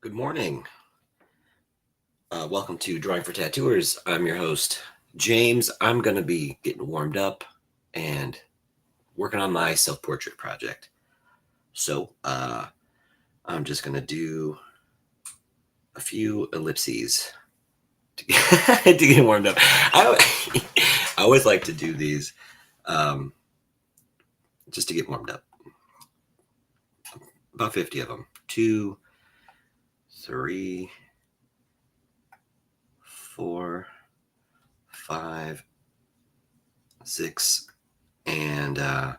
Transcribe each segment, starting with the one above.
Good morning. Welcome to Drawing for Tattooers. I'm your host, James. I'm going to be getting warmed up and working on my self-portrait project. So I'm just going to do a few ellipses to to get warmed up. I always like to do these just to get warmed up. About 50 of them. 2, 3, 4, 5, 6, and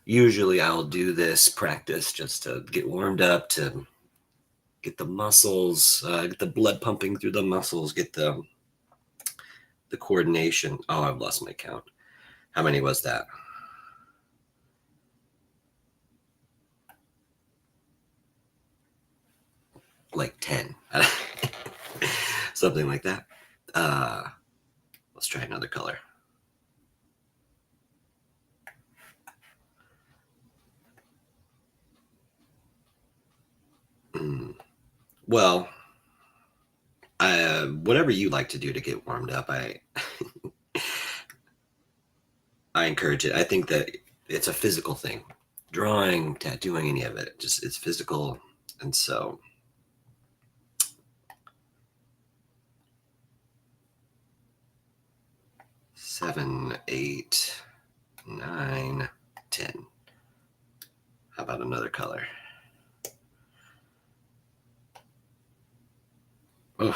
usually I'll do this practice just to get warmed up, to get the muscles, get the blood pumping through the muscles, get the coordination. Oh, I've lost my count. How many was that? Like 10. Something like that. Let's try another color. Well, whatever you like to do to get warmed up, I encourage it. I think that it's a physical thing. Drawing, tattooing, any of it, just it's physical. And so 7, 8, 9, 10. How about another color? Oh,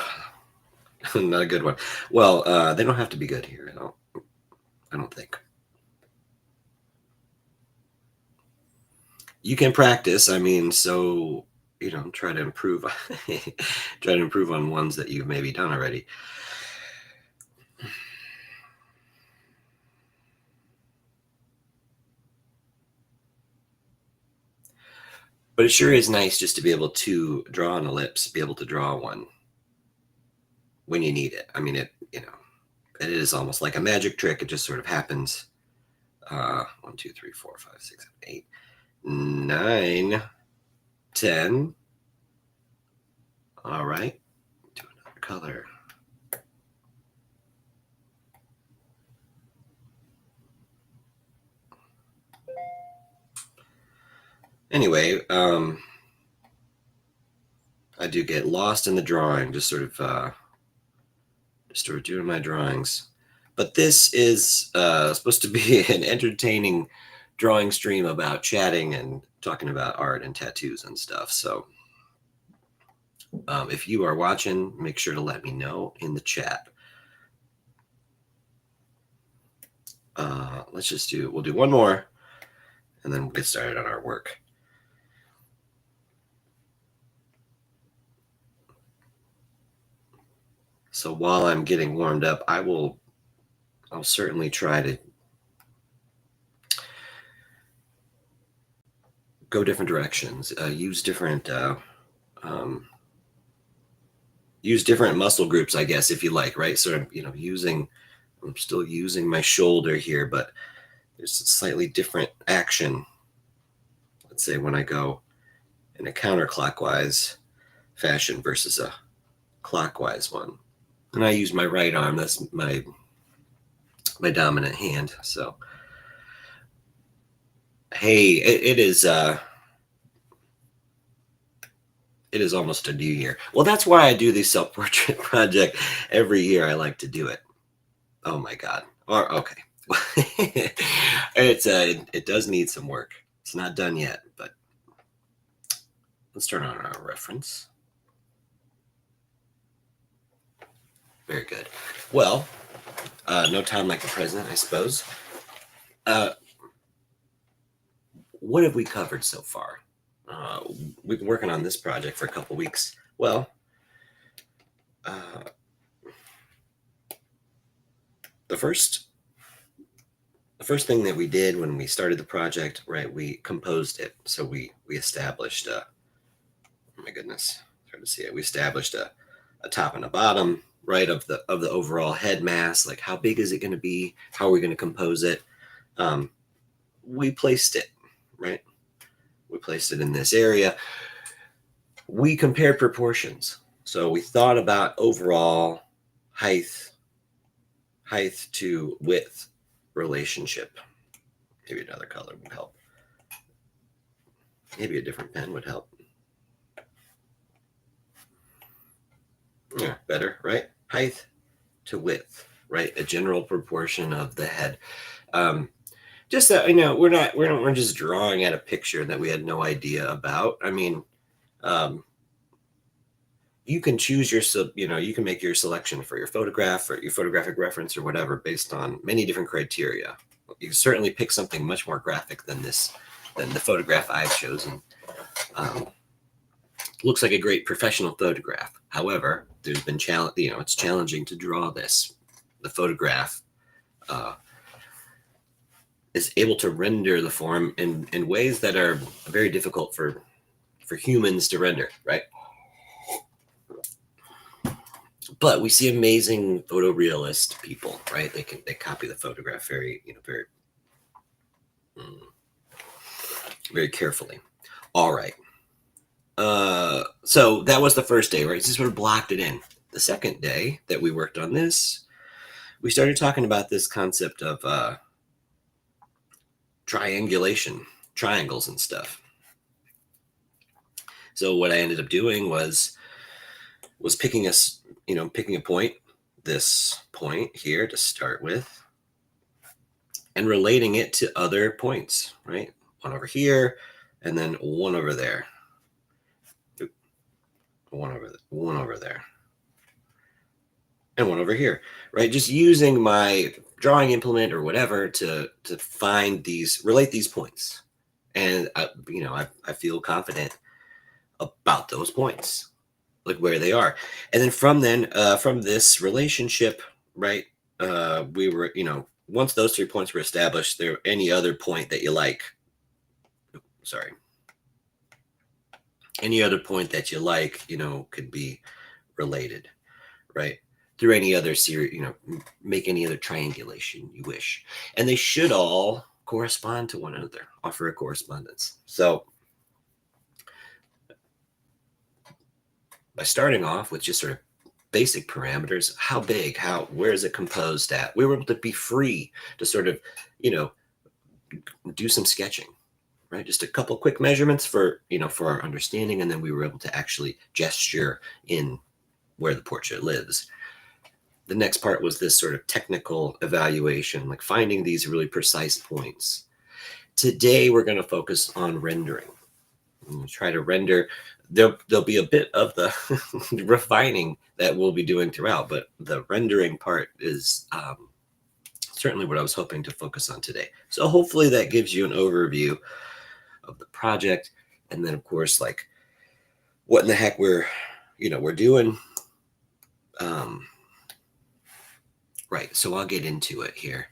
not a good one. Well, they don't have to be good here. I don't think. You can practice. I mean, so try to improve. Try to improve on ones that you've maybe done already. But it sure is nice just to be able to draw an ellipse, be able to draw one when you need it. I mean, it is almost like a magic trick. It just sort of happens. 1, 2, 3, 4, 5, 6, 7, 8, 9, 10. All right, do another color. Anyway, I do get lost in the drawing, just sort of doing my drawings. But this is supposed to be an entertaining drawing stream about chatting and talking about art and tattoos and stuff. So if you are watching, make sure to let me know in the chat. We'll do one more and then we'll get started on our work. So while I'm getting warmed up, I'll certainly try to go different directions, use different muscle groups, I guess, if you like, right? So I'm still using my shoulder here, but there's a slightly different action. Let's say when I go in a counterclockwise fashion versus a clockwise one. And I use my right arm. That's my dominant hand. So, hey, it is almost a new year. Well, that's why I do the self-portrait project every year. I like to do it. Oh my God. Okay. It does need some work. It's not done yet, but let's turn on our reference. Very good. Well, no time like the present, I suppose. What have we covered so far? We've been working on this project for a couple weeks. Well, the first thing that we did when we started the project, right, we composed it. So we established oh my goodness, it's hard to see it. We established a top and a bottom, right, of the overall head mass. Like, how big is it going to be? How are we going to compose it? We placed it, right? We placed it in this area. we compared proportions. So we thought about overall height to width relationship. Maybe another color would help. Maybe a different pen would help. Yeah, better, right? Height to width, right? A general proportion of the head. Just that, we're just drawing at a picture that we had no idea about. I mean, you can choose you can make your selection for your photograph or your photographic reference or whatever based on many different criteria. You can certainly pick something much more graphic than the photograph I've chosen. Um, Looks like a great professional photograph. However, there's been it's challenging to draw this. The photograph is able to render the form in ways that are very difficult for humans to render, right? But we see amazing photorealist people, right? They copy the photograph very very carefully. All right. So that was the first day, right? So sort of blocked it in. The second day that we worked on this, we started talking about this concept of triangulation, triangles and stuff. So what I ended up doing was picking a point, this point here to start with, and relating it to other points, right? One over here, and then one over there. One over there, and one over here, right? Just using my drawing implement or whatever to relate these points. And I feel confident about those points, like where they are. And then from this relationship, right? We were, once those 3 points were established, there any other point that you like. Sorry. Any other point that you like, could be related, right? Through any other series, make any other triangulation you wish. And they should all correspond to one another, offer a correspondence. So by starting off with just sort of basic parameters, how big, where is it composed at? We were able to be free to sort of, do some sketching, right? Just a couple quick measurements for our understanding. And then we were able to actually gesture in where the portrait lives. The next part was this sort of technical evaluation, like finding these really precise points. Today, we're going to focus on rendering. We'll try to render. There'll be a bit of the refining that we'll be doing throughout, but the rendering part is certainly what I was hoping to focus on today. So hopefully that gives you an overview of the project, and then of course, like what in the heck we're doing. Right. So I'll get into it here.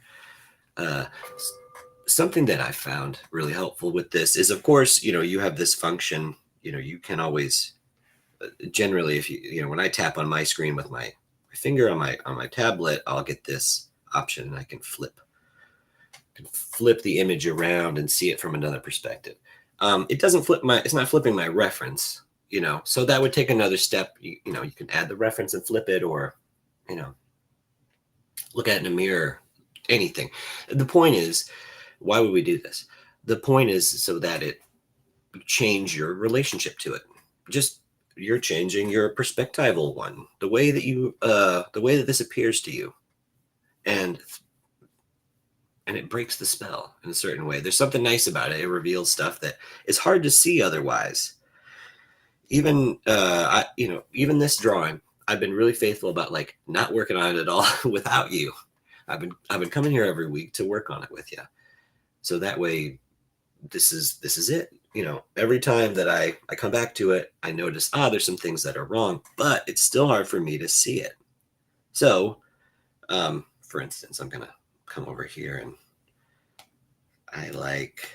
Something that I found really helpful with this is, of course, you have this function. You can always generally, if when I tap on my screen with my finger on my tablet, I'll get this option, and I can flip the image around and see it from another perspective. It doesn't it's not flipping my reference, so that would take another step. You can add the reference and flip it, or look at it in a mirror, anything. The point is, why would we do this? The point is so that it change your relationship to it. Just you're changing your perspectival one, the way that this appears to you, and it breaks the spell in a certain way. There's something nice about it. It reveals stuff that is hard to see otherwise. Even even this drawing, I've been really faithful about like not working on it at all without you. I've been coming here every week to work on it with you. So that way, this is it. Every time that I come back to it, I notice, there's some things that are wrong, but it's still hard for me to see it. So, for instance, I'm going to come over here, and I like,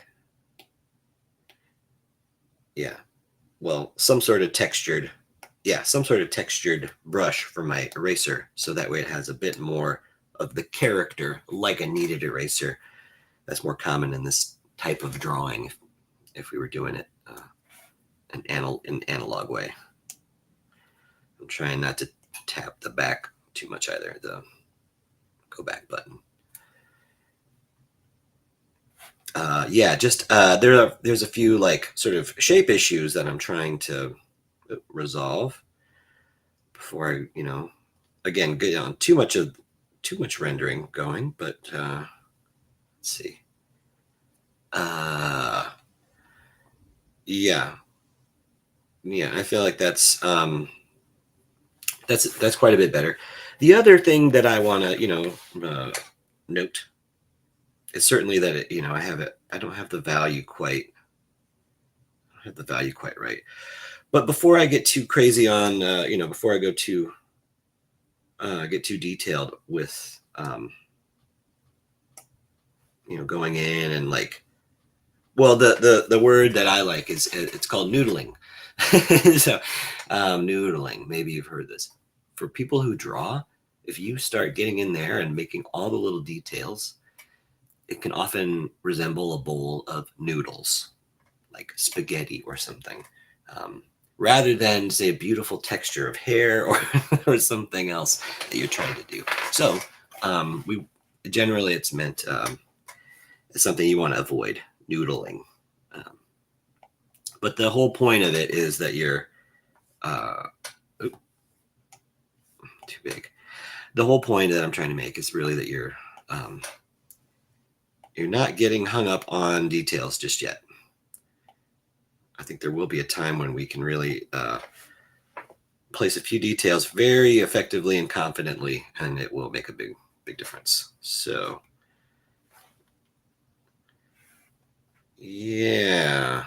some sort of textured brush for my eraser. So that way it has a bit more of the character, like a kneaded eraser. That's more common in this type of drawing if we were doing it an analog way. I'm trying not to tap the back too much either, the go back button. Yeah, just there's a few like sort of shape issues that I'm trying to resolve before I, again, get on too much rendering going. But let's see. Yeah, yeah, I feel like that's quite a bit better. The other thing that I want to, note is certainly that I don't have the value quite. I don't have the value quite right. But before I get too crazy on, before I go too get too detailed with, going in and like, well, the word that I like is it's called noodling. So, noodling. Maybe you've heard this. For people who draw, if you start getting in there and making all the little details, it can often resemble a bowl of noodles, like spaghetti or something, um, rather than say a beautiful texture of hair or or something else that you're trying to do. So we generally it's meant it's something you want to avoid, noodling. Um, but the whole point of it is that you're uh, too big. The whole point that I'm trying to make is really that you're not getting hung up on details just yet. I think there will be a time when we can really place a few details very effectively and confidently, and it will make a big difference. So, yeah,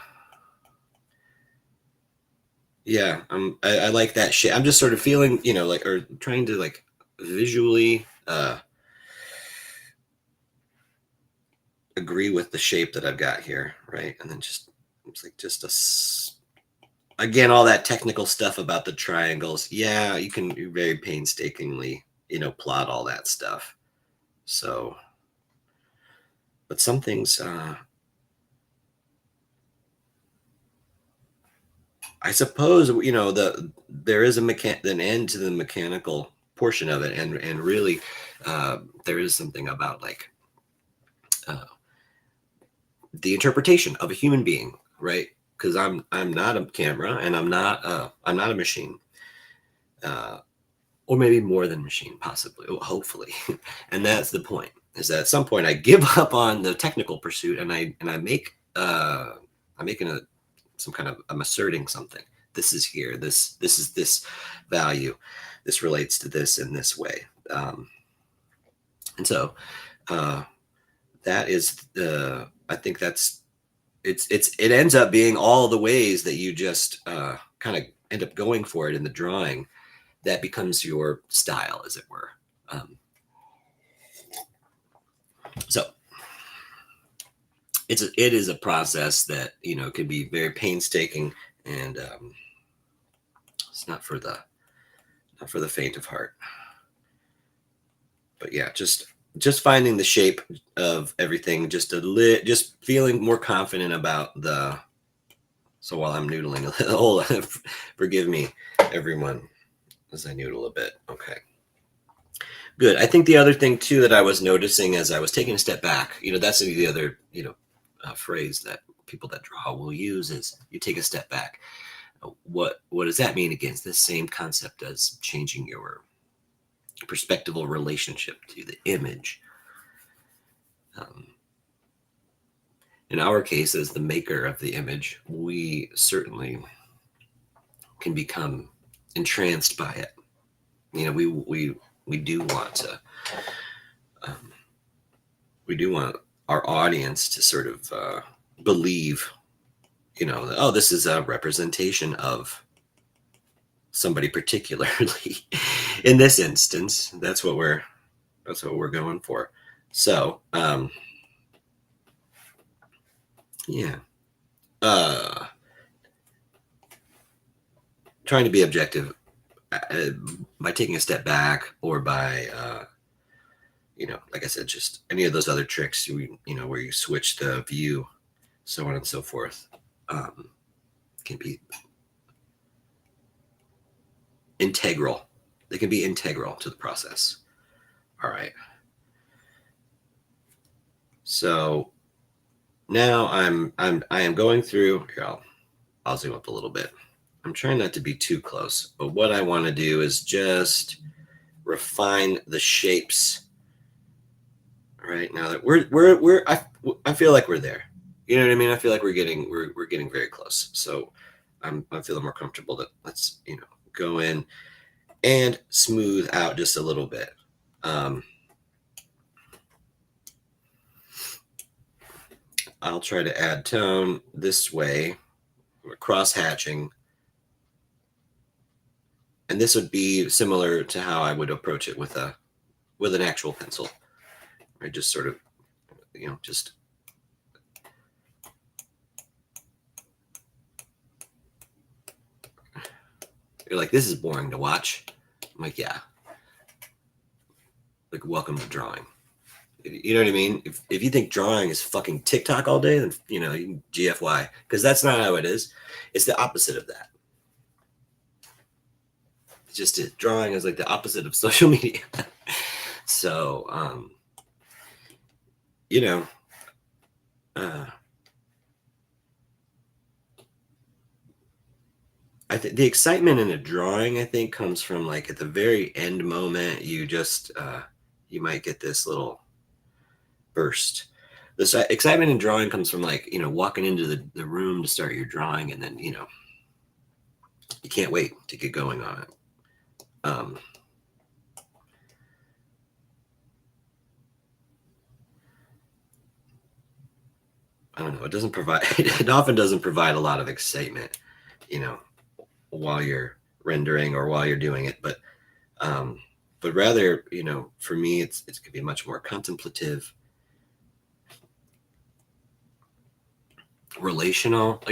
yeah, I like that shit. I'm just sort of feeling, like, or trying to like visually agree with the shape that I've got here, right? And then just it's like just again, all that technical stuff about the triangles. Yeah, you can very painstakingly, plot all that stuff. So, but some things, I suppose, there is an end to the mechanical portion of it, and really, there is something about like uh, the interpretation of a human being, right? Because I'm not a camera, and I'm not a machine. Uh, or maybe more than machine, possibly, hopefully. And that's the point, is that at some point I give up on the technical pursuit, and I make I'm making some kind of, I'm asserting something. This is here, this is this value, this relates to this in this way. And so uh that is the I think that's it ends up being all the ways that you just kind of end up going for it in the drawing, that becomes your style, as it were. Um, so it is a process that can be very painstaking, and it's not for the faint of heart. But yeah, just finding the shape of everything, just feeling more confident about the. So while I'm noodling a little, forgive me, everyone, as I noodle a bit. Okay. Good. I think the other thing too that I was noticing as I was taking a step back, that's the other, phrase that people that draw will use, is you take a step back. What does that mean? Against the same concept as changing your perspectival relationship to the image. Um, in our case, as the maker of the image, we certainly can become entranced by it. We do want to. Um, we do want our audience to sort of believe, oh, this is a representation of somebody particularly. In this instance, that's what we're going for. So, yeah, uh, trying to be objective by taking a step back, or by, like I said, just any of those other tricks, where you switch the view, so on and so forth. Um, can be integral. They can be integral to the process. All right. So now I am going through here. I'll zoom up a little bit. I'm trying not to be too close, but what I want to do is just refine the shapes. All right, now that I feel like we're there. You know what I mean? I feel like we're getting very close. So I'm feeling more comfortable that let's go in and smooth out just a little bit. I'll try to add tone this way. We're cross hatching. And this would be similar to how I would approach it with an actual pencil. I just sort of, just you're like, this is boring to watch. I'm like, yeah. Like, welcome to drawing. You know what I mean? If you think drawing is fucking TikTok all day, then you can GFY, because that's not how it is. It's the opposite of that. It's just drawing is like the opposite of social media. So, I think the excitement in a drawing, I think, comes from like at the very end moment. You just you might get this little burst. This excitement in drawing comes from like walking into the room to start your drawing, and then you can't wait to get going on it. I don't know. It doesn't provide. It often doesn't provide a lot of excitement, while you're rendering or while you're doing it, but rather, for me, it could be much more contemplative, relational.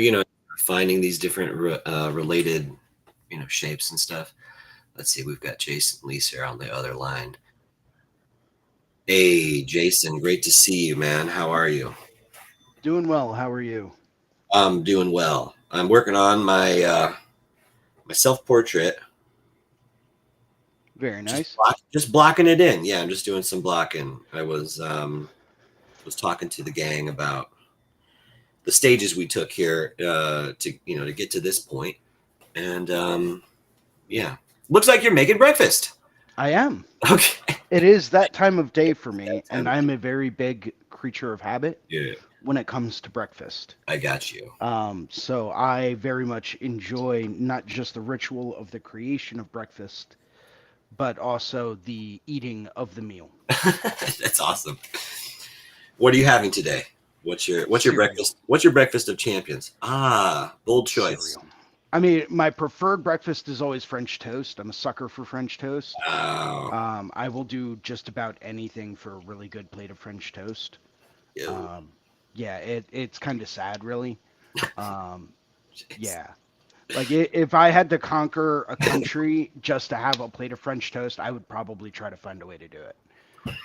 Finding these different related, shapes and stuff. Let's see. We've got Jason Lease here on the other line. Hey, Jason, great to see you, man. How are you? Doing well. How are you? I'm doing well. I'm working on my my self-portrait. Very nice. Just blocking it in. Yeah, I'm just doing some blocking. I was talking to the gang about the stages we took here to get to this point, and yeah, looks like you're making breakfast. I am. Okay. It is that time of day for me, and I'm a very big creature of habit Yeah, when it comes to breakfast. I got you. So I very much enjoy not just the ritual of the creation of breakfast, but also the eating of the meal. That's awesome. What are you having today? What's your Cereal. breakfast? What's your breakfast of champions? Ah, bold choice. Cereal. I mean, my preferred breakfast is always French toast. I'm a sucker for French toast. Wow. I will do just about anything for a really good plate of French toast. Ew. Yeah, it's kind of sad, really. Um, Jeez. yeah, like if I had to conquer a country just to have a plate of French toast, I would probably try to find a way to do it.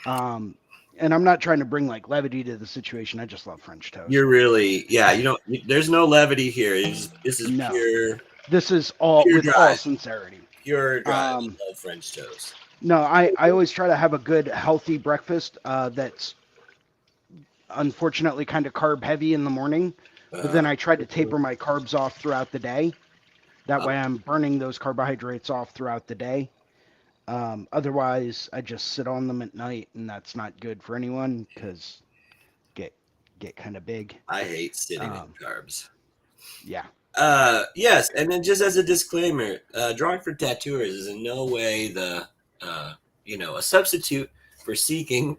Um, and I'm not trying to bring like levity to the situation. I just love French toast. You're really, yeah. There's no levity here. This is No, pure this is all with all drive. sincerity. Pure drive. I love French toast. No, I always try to have a good healthy breakfast that's unfortunately kind of carb heavy in the morning, but then I try to taper my carbs off throughout the day. That way I'm burning those carbohydrates off throughout the day. Otherwise, I just sit on them at night, and that's not good for anyone because get kind of big. I hate sitting on carbs. Yeah. Yes, and then just as a disclaimer, drawing for tattooers is in no way a substitute for seeking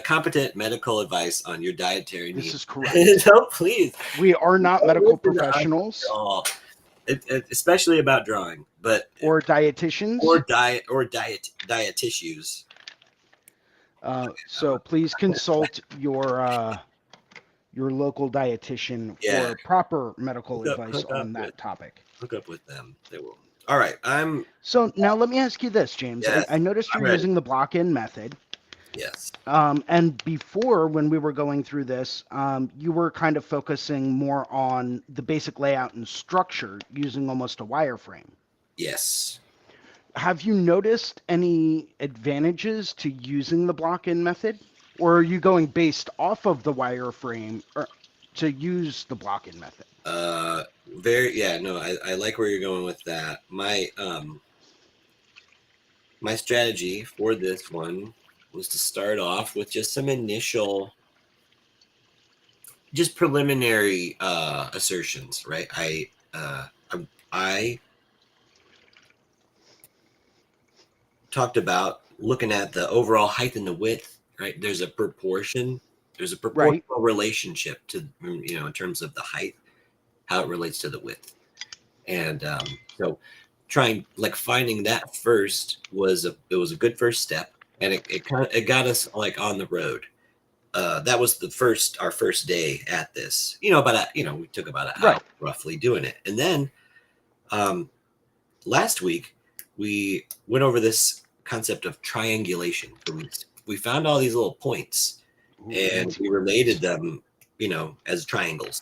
competent medical advice on your dietary needs. This is correct. So please, we are not medical professionals, especially about drawing, but or dietitians, or diet issues. So please consult your local dietitian for proper medical advice on that topic. Hook up with them; they will. All right, So now let me ask you this, James. Yes, I noticed you're using the block-in method. Yes. And before, when we were going through this, you were kind of focusing more on the basic layout and structure using almost a wireframe. Yes. Have you noticed any advantages to using the block-in method? Or are you going based off of the wireframe or to use the block-in method? Very, yeah, no, I like where you're going with that. My strategy for this one was to start off with just some initial, just preliminary assertions, right? I talked about looking at the overall height and the width, right? There's a Right. proportional relationship to, in terms of the height, how it relates to the width. And so trying, like, finding that first was a good first step, and it got us like on the road. That was our first day at this, we took about an hour Right. roughly doing it. And then um, last week we went over this concept of triangulation. So we found all these little points Ooh, and fancy we related words. them, as triangles.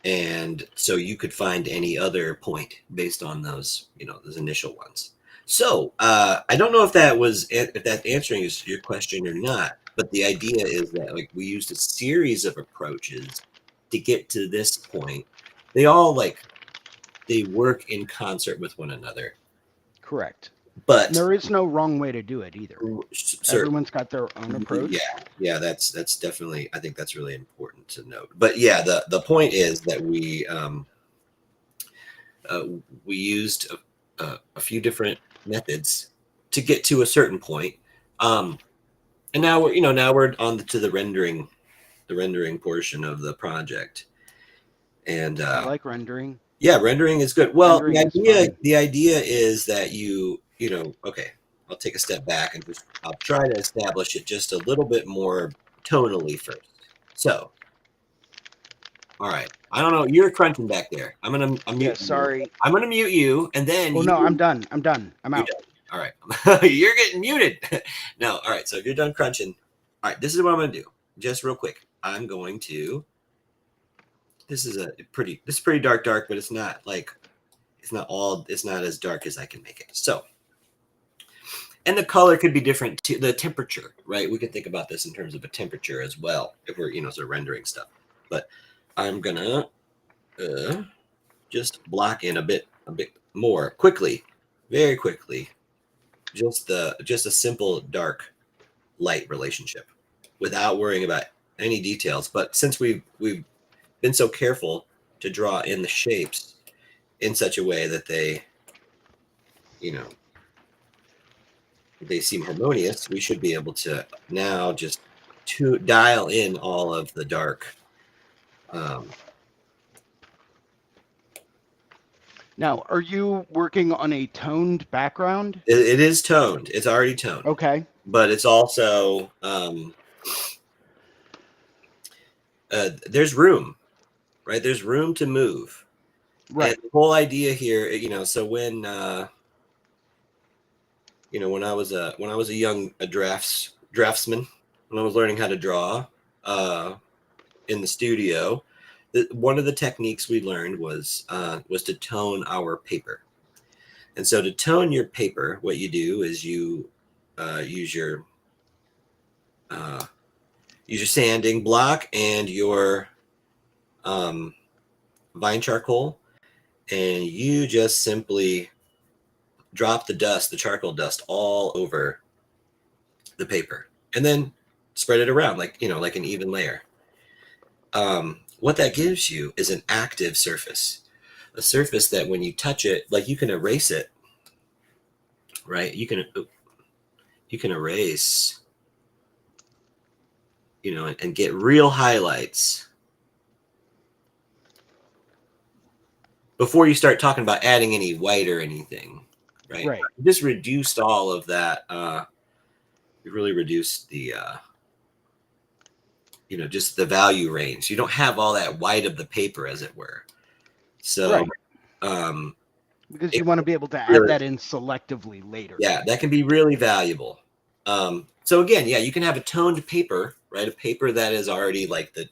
And so you could find any other point based on those initial ones. So I don't know if that's answering your question or not, but the idea is that, like, we used a series of approaches to get to this point. They all, like, they work in concert with one another, Correct. And but there is no wrong way to do it either. certainly. Everyone's got their own Yeah, approach. yeah, that's definitely, I think that's really important to note. But yeah, the point is that uh, we used a few different methods to get to a certain point. And now we're on to the rendering portion of the project. And I like rendering. yeah, rendering is good. Well, Rendering is fun. the idea is that okay, I'll take a step back and I'll try to establish it just a little bit more tonally first. So, all right. I don't know. You're crunching back there. I'm Yeah, muting you. sorry. I'm gonna mute you, and then Oh no, I'm done. I'm done. I'm you're out. done. All right. You're getting muted. No. All right. So if you're done crunching, all right. This is what I'm gonna do. Just real quick. I'm going to. This is pretty dark, but it's not like it's not as dark as I can make it. So, and the color could be different too. The temperature, right? We could think about this in terms of a temperature as well if we're sort of rendering stuff. But I'm gonna uh, just block in a bit more quickly, very quickly. Just a simple dark light relationship without worrying about any details. But since we've been so careful to draw in the shapes in such a way that you know they seem harmonious, we should be able to now just to dial in all of the dark. Um, Now, are you working on a toned background? it is toned. It's already toned, Okay. but it's also there's room, right? There's room to move, and Right. the whole idea here, so when I was a young draftsman, when I was learning how to draw uh, in the studio, one of the techniques we learned was to tone our paper. And so to tone your paper, what you do is you use uh, your sanding block and your um, vine charcoal, and you just simply drop the charcoal dust all over the paper, and then spread it around like an even layer. What that gives you is an active surface, a surface that when you touch it, like, you can erase it, right? You can erase, and get real highlights before you start talking about adding any white or anything, right? Right. You just reduced all of that. You really reduced the just the value range. You don't have all that white of the paper, as it were. So Right. um, Because it you want to be able to add really, that in selectively later. yeah, that can be really valuable. So again, yeah, you can have a toned paper, right? A paper that is already like the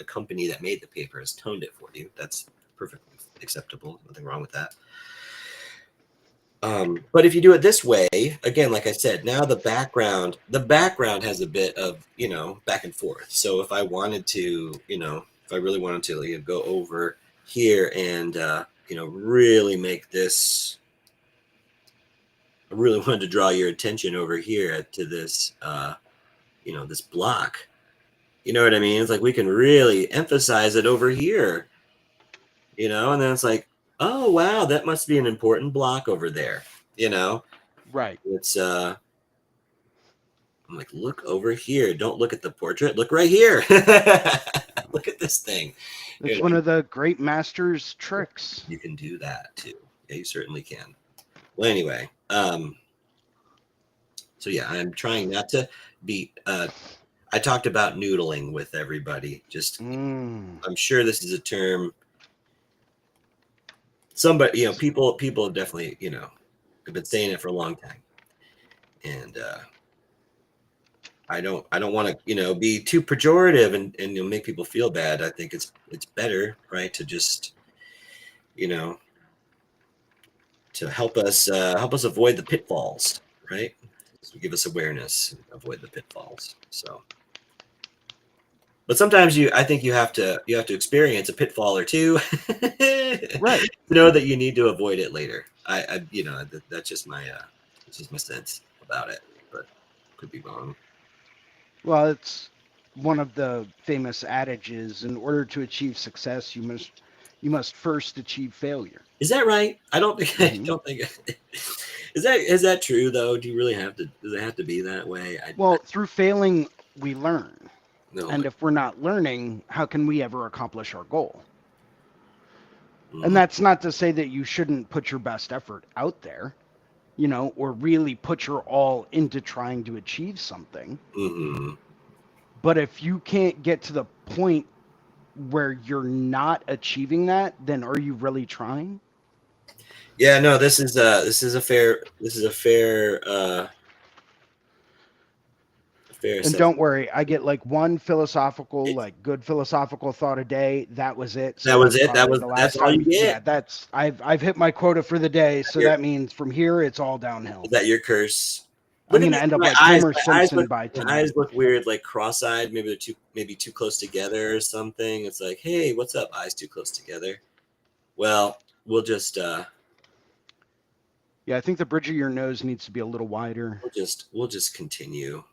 company that made the paper has toned it for you. That's perfectly acceptable. Nothing wrong with that. But if you do it this way, again, like I said, now the background has a bit of, back and forth. So if I wanted to, if I really wanted to go over here and, really make this, I really wanted to draw your attention over here to this, this block. You know what I mean? It's like we can really emphasize it over here, and then it's like, oh, wow, that must be an important block over there. You know, Right. it's, I'm like, look over here. Don't look at the portrait. Look right here. Look at this thing. That's one of the great master's tricks. You can do that too. Yeah, you certainly can. Well, anyway, so yeah, I'm trying not to be. I talked about noodling with everybody. Just, Mm. I'm sure this is a term. Somebody, people have definitely, have been saying it for a long time, and I don't want to, be too pejorative and make people feel bad. I think it's better, right, to just, you know, to help us avoid the pitfalls, right? So give us awareness, avoid the pitfalls. So, but sometimes I think you have to experience a pitfall or two to Right. know that you need to avoid it later. That's just my sense about it, but could be wrong. Well, it's one of the famous adages: in order to achieve success, you must first achieve failure. Is that right? I don't think. I Hmm. don't think. Is that true though? Do you really have to? Does it have to be that way? Well, through failing, we learn. No. And if we're not learning, how can we ever accomplish our goal? And Mm, that's not to say that you shouldn't put your best effort out there, or really put your all into trying to achieve something. mm-hmm. But if you can't get to the point where you're not achieving that, then are you really trying? Yeah. No. This is a fair And don't assessment. worry, I get like one philosophical, It, like good philosophical thought a day. That was it. So that was that's it. probably the That's last all you time. Yeah, get. that's I've hit my quota for the day. So Your, that means from here it's all is downhill. that your curse? I'm Look at gonna me. end up My like eyes. Homer My eyes Simpson look. by My eyes tonight. look weird, like cross-eyed. Maybe they're too close together or something. It's like, hey, what's up? Eyes too close together. Well, we'll just Yeah, I think the bridge of your nose needs to be a little wider. we'll just continue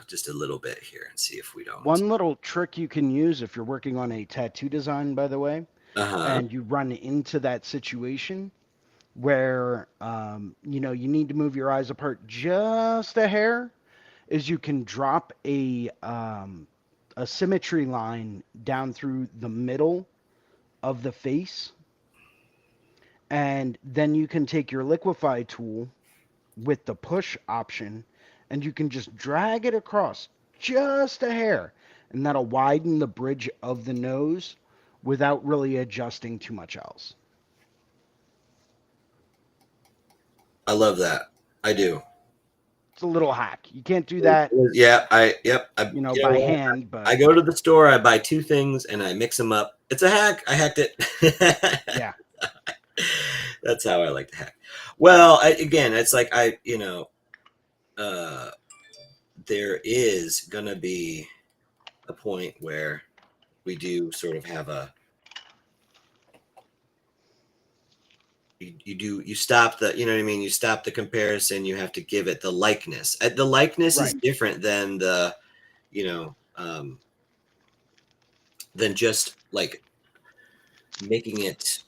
just a little bit here and see if we don't. One little trick you can use if you're working on a tattoo design, by the way, Uh-huh. and you run into that situation where you need to move your eyes apart just a hair, is you can drop a symmetry line down through the middle of the face, and then you can take your liquefy tool with the push option, and you can just drag it across just a hair, and that'll widen the bridge of the nose without really adjusting too much else. I love that. I do. It's a little hack. You can't do that, Yeah, yep. You know by what? hand, I but go to the store, I buy two things and I mix them up. It's a hack. I hacked it. yeah. That's how I like to hack. Well, again, it's like uh, there is gonna be a point where we do sort of have you stop the, you know what I mean, you stop the comparison, you have to give it the likeness. The likeness is Right. different than the, you know than just like making it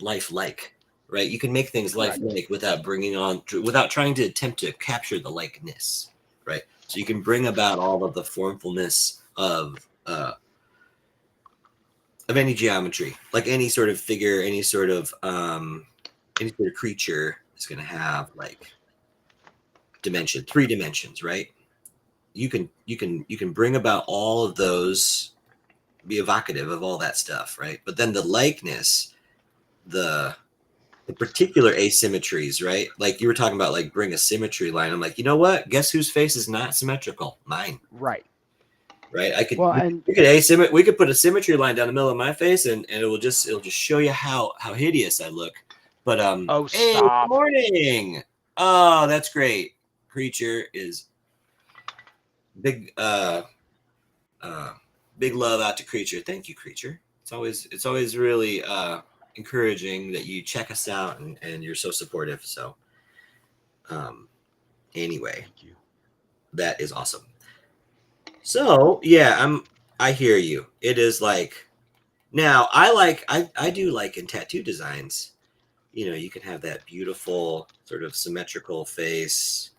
lifelike, right? You can make things Correct. lifelike without trying to attempt to capture the likeness, right? So you can bring about all of the formfulness of any geometry, like any sort of figure, any sort of creature is going to have like dimension, 3 dimensions, right? You can bring about all of those, be evocative of all that stuff, right? But then the likeness, the the particular asymmetries, right? Like you were talking about, like bring a symmetry line. I'm like, you know what? Guess whose face is not symmetrical? Mine, Right. right? I could Well, we, and we could asymmet we could put a symmetry line down the middle of my face, and it'll just show you how hideous I look. But oh, hey, good stop. morning. Oh, that's great. Creature is big. Uh, big love out to Creature. Thank you, Creature. It's always really encouraging that you check us out and you're so supportive. So um, anyway, Thank you. that is awesome. So yeah, I hear you. It is like now I do like in tattoo designs. You know, you can have that beautiful sort of symmetrical face.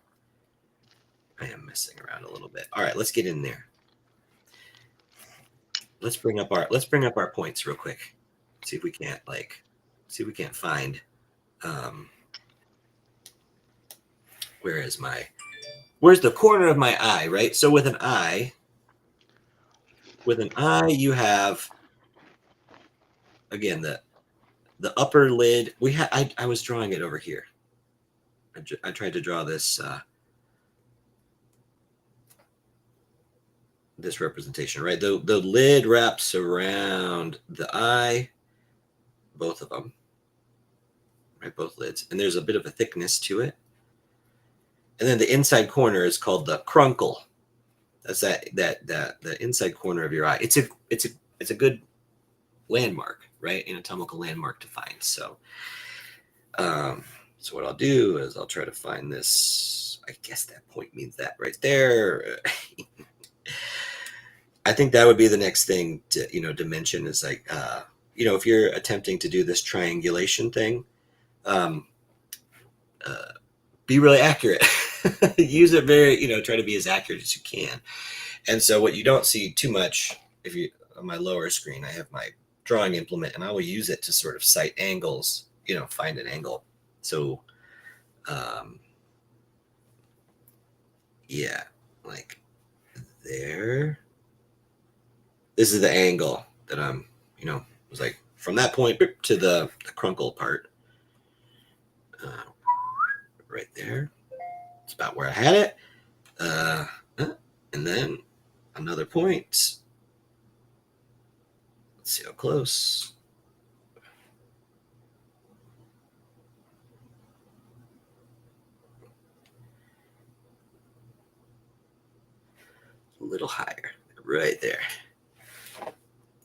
I am messing around a little bit. All right, let's get in there. Let's bring up our points real quick. See if we can't find um where is my where's the corner of my eye, right? So with an eye you have again the upper lid. I was drawing it over here. I tried to draw this representation, right? The lid wraps around the eye, both of them, right? Both lids, and there's a bit of a thickness to it. And then the inside corner is called the crunkle. That's that the inside corner of your eye. It's a good landmark, right? Anatomical landmark to find. Um, so what I'll do is I'll try to find this. I guess that point means that right there. I think that would be the next thing to mention is like if you're attempting to do this triangulation thing, um, uh, be really accurate. Use it try to be as accurate as you can. And so what you don't see too much, if you on my lower screen, I have my drawing implement, and I will use it to sort of sight angles, find an angle. So, um, yeah, like there. This is the angle that was like from that point to the crunkle part, uh, right there. It's about where I had it. Uh, and then another point. Let's see how close. A little higher, right there.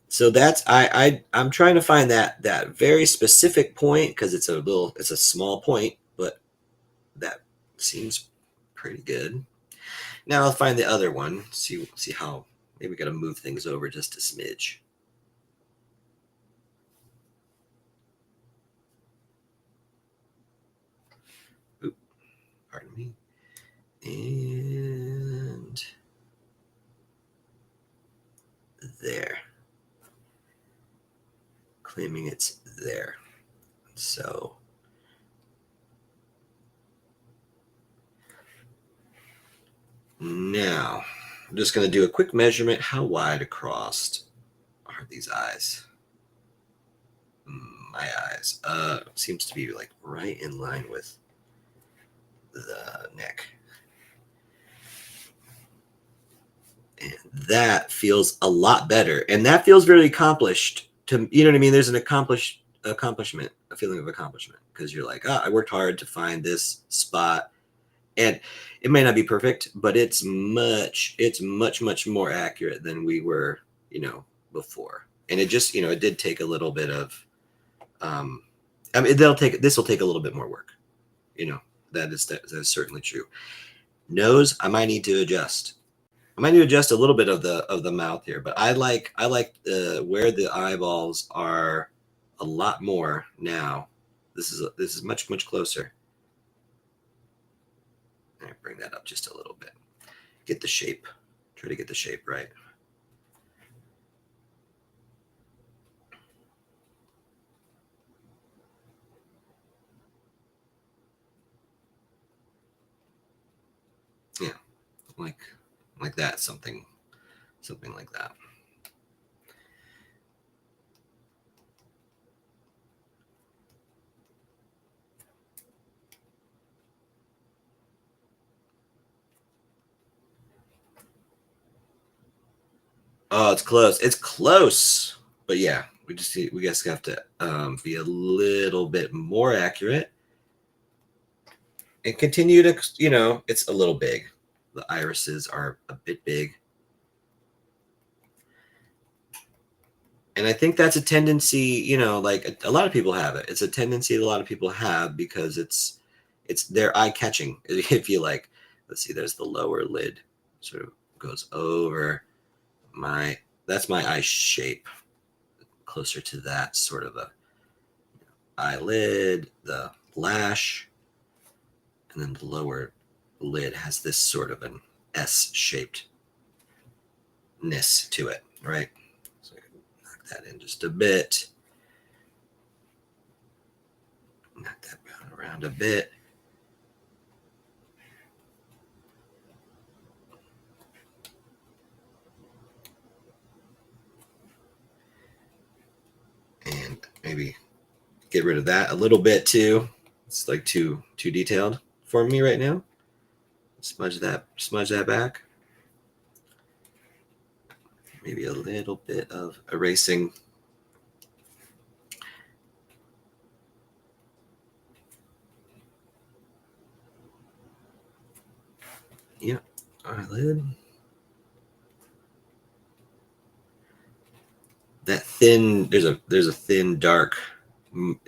So that's I'm trying to find that very specific point because it's a small point, but that seems pretty good. Now I'll find the other one. See how maybe we got to move things over just a smidge. Oop, pardon me. And there. Claiming it's there. So now I'm just going to do a quick measurement. How wide across are these eyes? My eyes. Seems to be like right in line with the neck. And that feels a lot better. And that feels very accomplished to you know what I mean? There's an accomplishment, a feeling of accomplishment. Because you're like, I worked hard to find this spot. And it may not be perfect, but it's much more accurate than we were, before. And it just, it did take a little bit of I mean this will take a little bit more work. You know, that is certainly true. Nose, I might need to adjust. I might need to adjust a little bit of the mouth here, but I like where the eyeballs are a lot more now. This is much closer. All right, bring that up just a little bit. Get the shape. Try to get the shape right. Yeah, like like that. Something like that. Oh, it's close. It's close. But yeah, we guess have to be a little bit more accurate and continue to, it's a little big. The irises are a bit big. And I think that's a tendency, like a lot of people have it. It's a tendency that a lot of people have because it's their eye catching. If you like, let's see, there's the lower lid, sort of goes over my, that's my eye shape, closer to that sort of a eyelid, the lash, and then the lower lid has this sort of an S shaped ness to it, right? So I can knock that in just a bit. Knock that around a bit. And maybe get rid of that a little bit too. It's like too detailed for me right now. Smudge that back. Maybe a little bit of erasing. Yep, eyelid. That thin, there's a thin dark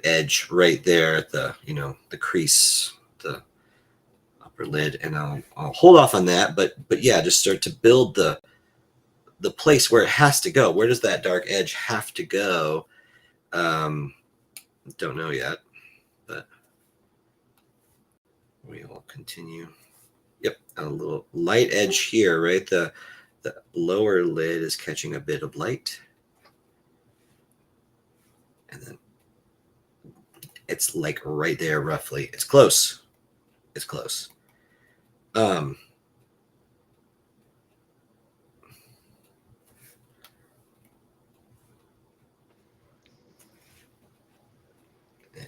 edge right there at the the crease, the upper lid, and I'll hold off on that. But yeah, just start to build the place where it has to go. Where does that dark edge have to go? Don't know yet, but we will continue. Yep, a little light edge here, right? The lower lid is catching a bit of light, and then it's like right there, roughly. It's close. It's close. Um,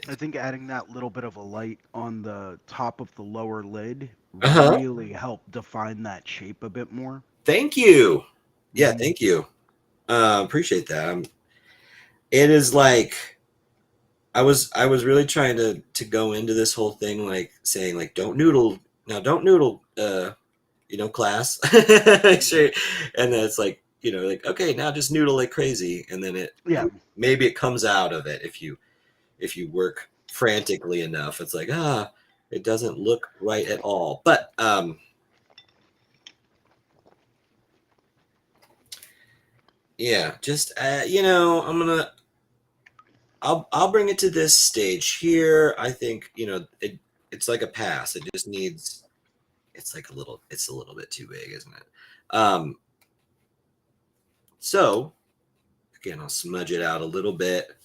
I think adding that little bit of a light on the top of the lower lid uh-huh. really helped define that shape a bit more. Thank you. Yeah, Hmm. thank you. Appreciate that. It is like I was really trying to go into this whole thing like saying like don't noodle now, don't noodle, class. Make sure, and then it's like like okay, now just noodle like crazy, and then Yeah, maybe it comes out of it if you work frantically enough. It's like it doesn't look right at all. But yeah, just I'm gonna I'll bring it to this stage here. I think it's like a pass. It just needs it's a little bit too big, isn't it? So again, I'll smudge it out a little bit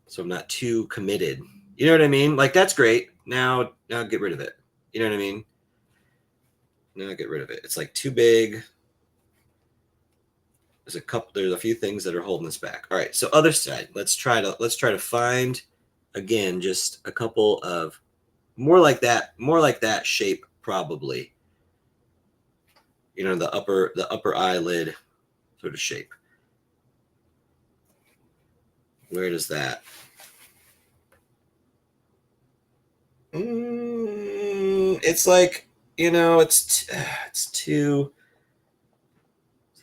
so I'm not too committed. You know what I mean? Like that's great. Now get rid of it. You know what I mean? Now get rid of it. It's like too big. There's a few things that are holding us back. All right, so other side. Let's try to find again just a couple of more like that shape probably. The upper eyelid sort of shape. Where does that? It's like it's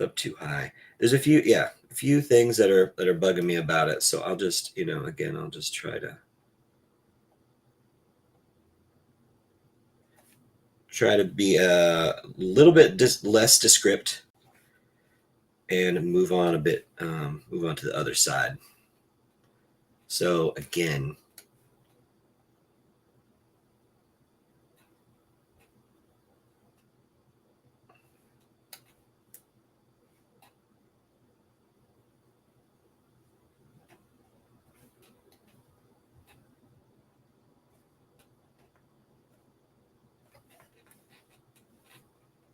up too high. There's a few things that are bugging me about it. So I'll just again I'll just try to be a little bit less descript and move on to the other side. So again,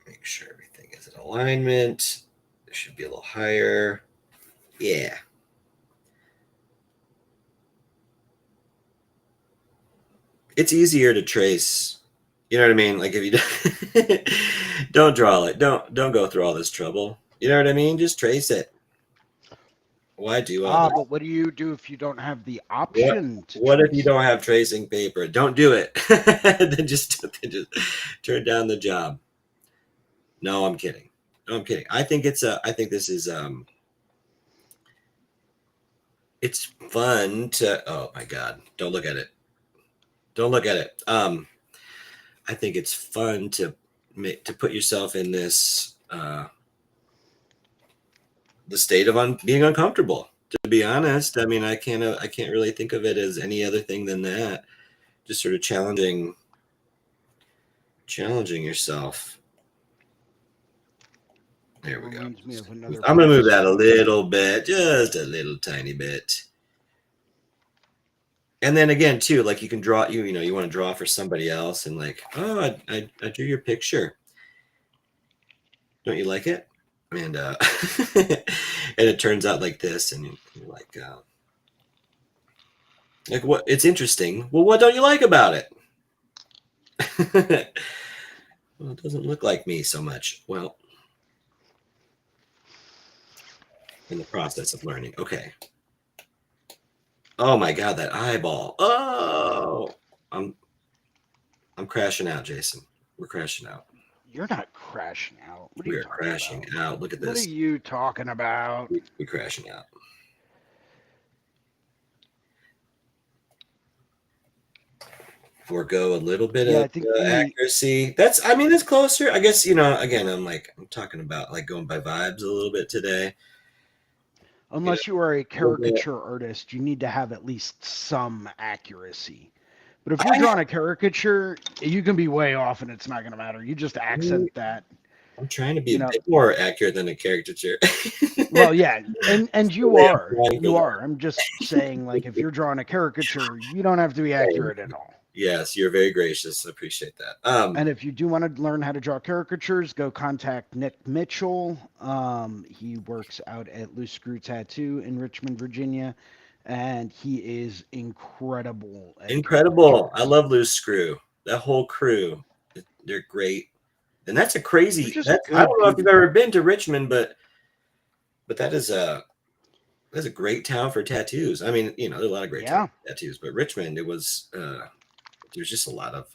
make sure everything is in alignment. It should be a little higher. Yeah. It's easier to trace. You know what I mean? Like if you don't draw it, don't go through all this trouble. You know what I mean? Just trace it. Why do all Ah, this? but what do you do if you don't have the What option to what if you trace? don't have tracing paper? Don't do it. then just turn down the job. No, I'm kidding. No, I'm kidding. I think this is it's fun to oh my god. Don't look at it. Don't look at it. I think it's fun to put yourself in this the state of being uncomfortable. To be honest, I mean, I can't really think of it as any other thing than that. Just sort of challenging yourself. There we go. Reminds me of another I'm gonna move post. that a little bit, just a little tiny bit. And then again, too, like you can draw, you know, you want to draw for somebody else, and like, oh, I drew your picture. Don't you like it? And and it turns out like this, and you're like what? It's interesting. Well, what don't you like about it? Well, it doesn't look like me so much. Well, in the process of learning. Okay. Oh my God, that eyeball. Oh, I'm I'm crashing out, Jason. We're crashing out. You're not crashing out. What are We you are talking crashing about? out. Look at What are this. you talking about? We're crashing out. Forego a little bit Yeah, of I think the accuracy. That's, I mean, it's closer. I guess, you know, again, I'm talking about like going by vibes a little bit today. You know, unless you are a a little bit. caricature artist, you need to have at least some accuracy. But if you're I drawing a caricature, you can be way off and it's not going to matter. You just accent that, I'm trying to be you a know. bit more accurate than a caricature. Well, yeah, and you Really, I'm are. trying to You learn. are. I'm just saying like if you're drawing a caricature, you don't have to be accurate at all. Yes, you're very gracious. I appreciate that. And if you do want to learn how to draw caricatures, go contact Nick Mitchell. He works out at Loose Screw Tattoo in Richmond, Virginia, and he is incredible at Incredible. I caricatures. love Loose Screw. That whole crew, they're great. And that's a They're crazy. just That's I good don't know if you've people. ever been to Richmond, but that's a great town for tattoos. I mean, you know, there's a lot of great towns Yeah. for tattoos, but Richmond, it was there's just a lot of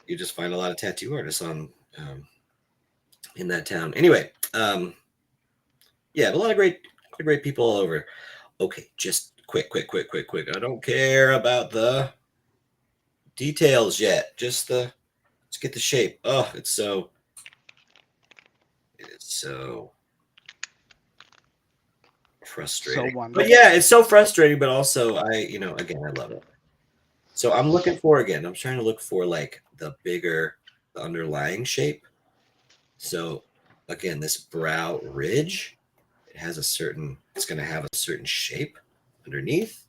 you just find a lot of tattoo artists on in that town. Anyway, yeah, a lot of great people all over. Okay, just quick. I don't care about the details yet. Just the let's get the shape. Oh, it's so So frustrating. But wonderful. yeah, it's so frustrating, but also you know, again, I love it. So I'm looking for again, I'm trying to look for like the bigger the underlying shape. So again, this brow ridge, it's going to have a certain shape underneath.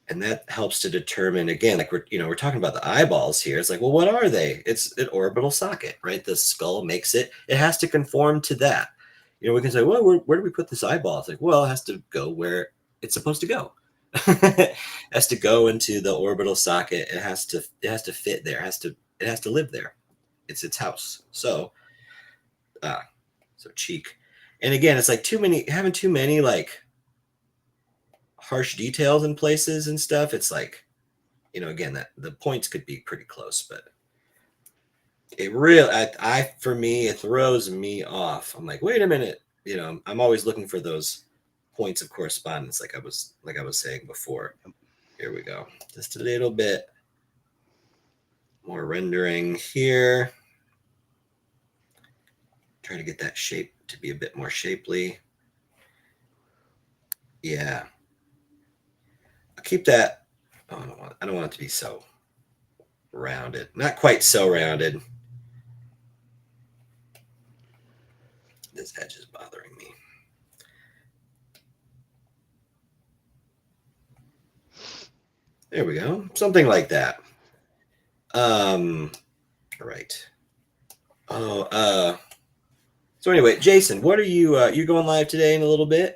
And that helps to determine again, like we're talking about the eyeballs here. It's like, well, what are they? It's an orbital socket, right? The skull makes it has to conform to that. You know, we can say, well, where do we put this eyeball? It's like, well, it has to go where it's supposed to go. It has to go into the orbital socket. It has to fit there. It has to live there. It's its house. Uh, so cheek. And again, it's like having too many like harsh details in places and stuff. It's like, you know, again, that the points could be pretty close, but it really, for me, it throws me off. I'm like, wait a minute. You know, I'm always looking for those points of correspondence, like I was saying before. Here we go. Just a little bit more rendering here. Try to get that shape to be a bit more shapely. Yeah. I'll keep that. Oh, I don't want it to be so rounded. Not quite so rounded. This edge is bothering me. There we go. Something like that. Um, right. Oh, so anyway, Jason, what are you going live today in a little bit?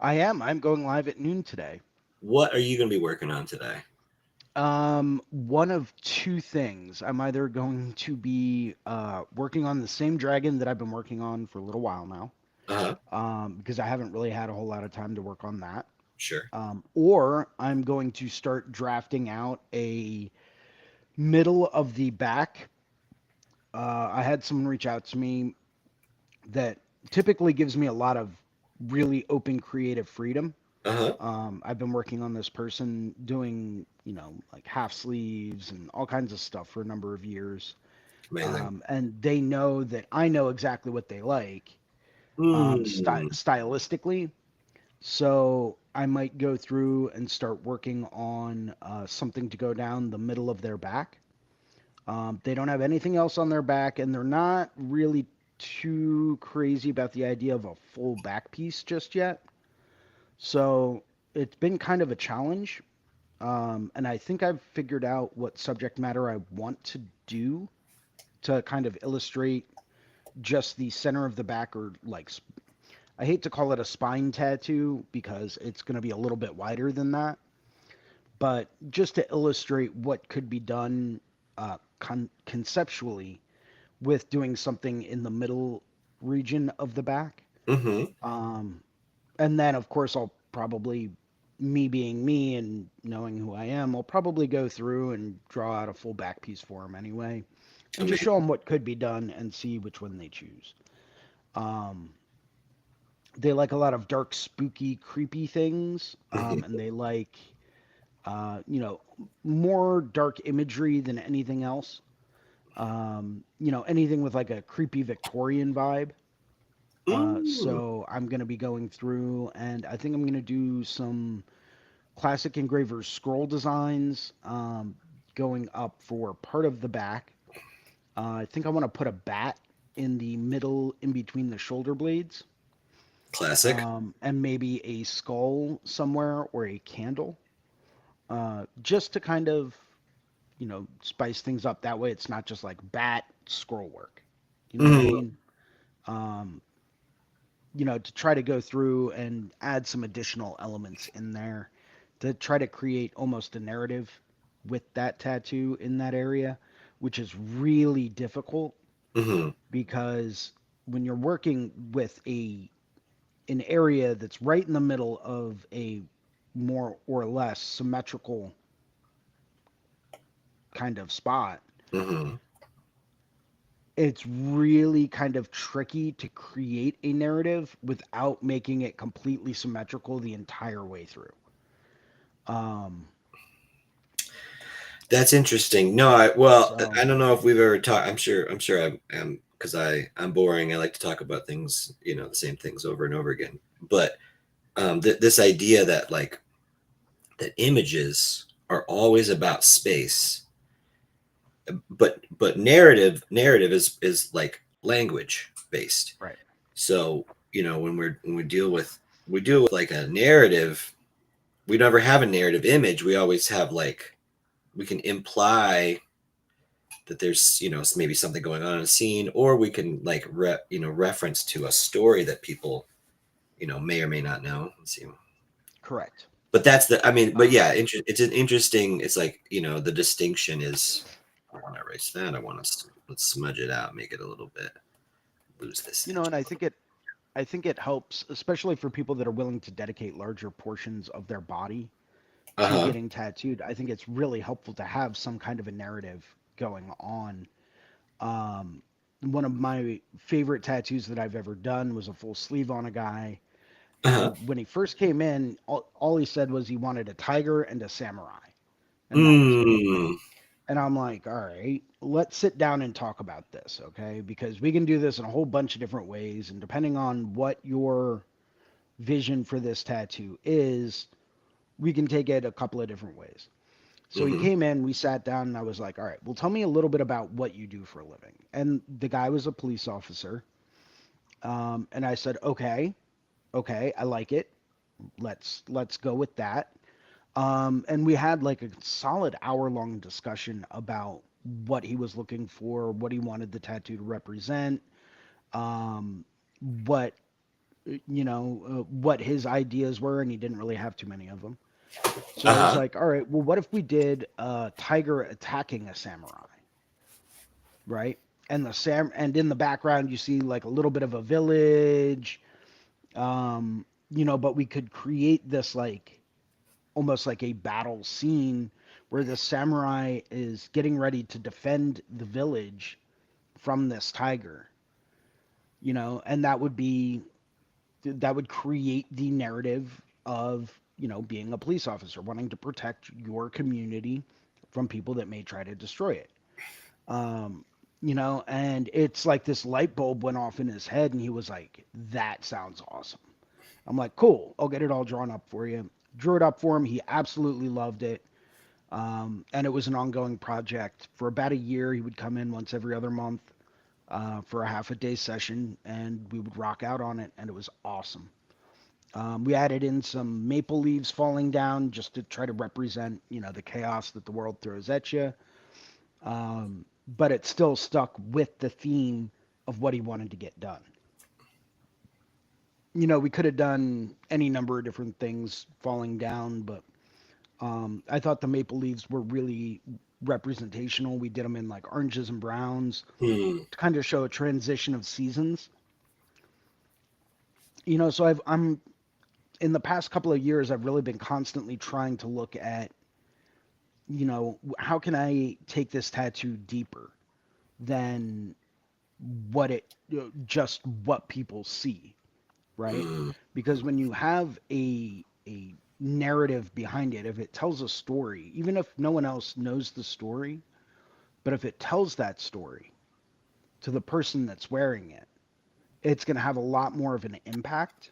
I am. I'm going live at noon today. What are you going to be working on today? One of two things. I'm either going to be working on the same dragon that I've been working on for a little while now, Uh-huh. because I haven't really had a whole lot of time to work on that. Sure. Or I'm going to start drafting out a middle of the back. I had someone reach out to me that typically gives me a lot of really open creative freedom. Uh-huh. I've been working on this person doing, like half sleeves and all kinds of stuff for a number of years. Amazing. And they know that I know exactly what they like, Mm. stylistically. So I might go through and start working on something to go down the middle of their back. They don't have anything else on their back, and they're not really too crazy about the idea of a full back piece just yet. So it's been kind of a challenge. And I think I've figured out what subject matter I want to do to kind of illustrate just the center of the back, or like, I hate to call it a spine tattoo because it's going to be a little bit wider than that, but just to illustrate what could be done conceptually with doing something in the middle region of the back. Mm-hmm. Um, and then, of course, I'll probably, me being me and knowing who I am, I'll probably go through and draw out a full back piece for them anyway, and just show Amazing. them what could be done and see which one they choose. Um, they like a lot of dark, spooky, creepy things, and they like, you know, more dark imagery than anything else. Anything with like a creepy Victorian vibe. Mm. So I'm going to be going through, and I think I'm going to do some classic engravers scroll designs, going up for part of the back. I think I want to put a bat in the middle, in between the shoulder blades, Classic. and maybe a skull somewhere or a candle, just to kind of, spice things up. That way, it's not just like bat scroll work. You know what I Mm-hmm. mean? Um, to try to go through and add some additional elements in there to try to create almost a narrative with that tattoo in that area, which is really difficult Mm-hmm. because when you're working with an area that's right in the middle of a more or less symmetrical kind of spot, Mm-hmm. it's really kind of tricky to create a narrative without making it completely symmetrical the entire way through. Um, That's interesting. No, I so don't know if we've ever talked. I'm sure I am because I'm boring. I like to talk about things, the same things over and over again. But this idea that that images are always about space, but narrative is like language based. right, So when we deal with like a narrative, we never have a narrative image. We always have like we can imply that there's maybe something going on in a scene, or we can like reference to a story that people may or may not know. Let's see. correct. But that's the I mean, but Um, yeah, it's an interesting. It's like the distinction is. I want to erase that. Let's smudge it out, make it a little bit, lose this edge. and I think it helps, especially for people that are willing to dedicate larger portions of their body Uh to huh. getting tattooed. I think it's really helpful to have some kind of a narrative going on. Um, One of my favorite tattoos that I've ever done was a full sleeve on a guy. Uh huh. And when he first came in, all he said was he wanted a tiger and a samurai, and that was it. Mm. And I'm like, all right, let's sit down and talk about this, okay? Because we can do this in a whole bunch of different ways. And depending on what your vision for this tattoo is, we can take it a couple of different ways. So he Mm-hmm. came in, we sat down, and I was like, all right, well, tell me a little bit about what you do for a living. And the guy was a police officer. And I said, okay, I like it. Let's go with that. And we had like a solid hour-long discussion about what he was looking for, what he wanted the tattoo to represent, um, what what his ideas were, and he didn't really have too many of them. So I was Uh-huh. like, all right, well, what if we did a tiger attacking a samurai, right? And in the background you see like a little bit of a village, but we could create this like almost like a battle scene where the samurai is getting ready to defend the village from this tiger, and that would create the narrative of, being a police officer, wanting to protect your community from people that may try to destroy it. Um, and it's like this light bulb went off in his head and he was like, that sounds awesome. I'm like, cool, I'll get it all drawn up for you. Drew it up for him. He absolutely loved it. And it was an ongoing project. For about a year, he would come in once every other month for a half a day session, and we would rock out on it, and it was awesome. We added in some maple leaves falling down just to try to represent, the chaos that the world throws at you. But it still stuck with the theme of what he wanted to get done. We could have done any number of different things falling down, but I thought the maple leaves were really representational. We did them in like oranges and browns Hmm. to kind of show a transition of seasons. So I'm in the past couple of years, I've really been constantly trying to look at, how can I take this tattoo deeper than what it just what people see, right? Hmm. Because when you have a narrative behind it, if it tells a story, even if no one else knows the story, but if it tells that story to the person that's wearing it, it's going to have a lot more of an impact,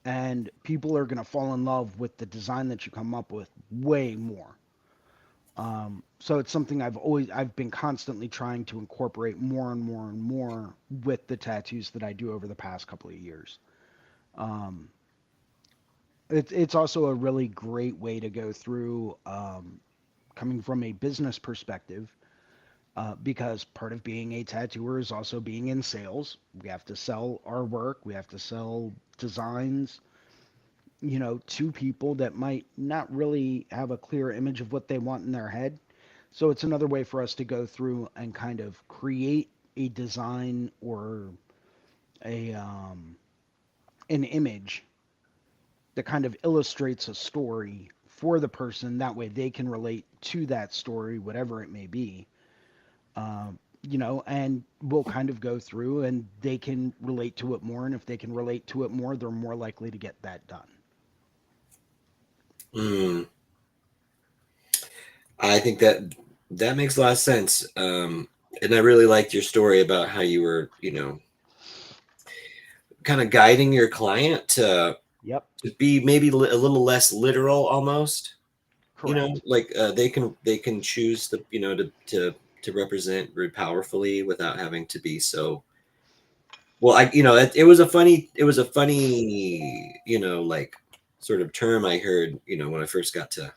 and people are going to fall in love with the design that you come up with way more. So it's something I've been constantly trying to incorporate more and more and more with the tattoos that I do over the past couple of years. Um, it's also a really great way to go through, coming from a business perspective, because part of being a tattooer is also being in sales. We have to sell our work, we have to sell designs, to people that might not really have a clear image of what they want in their head. So it's another way for us to go through and kind of create a design or a an image that kind of illustrates a story for the person. That way they can relate to that story, whatever it may be. And we'll kind of go through and they can relate to it more. And if they can relate to it more, they're more likely to get that done. Hmm. I think that that makes a lot of sense. And I really liked your story about how you were, kind of guiding your client Yep, to be maybe a little less literal almost. correct. Like they can choose to represent very powerfully without having to be so. Well, it was a funny like sort of term I heard when I first got to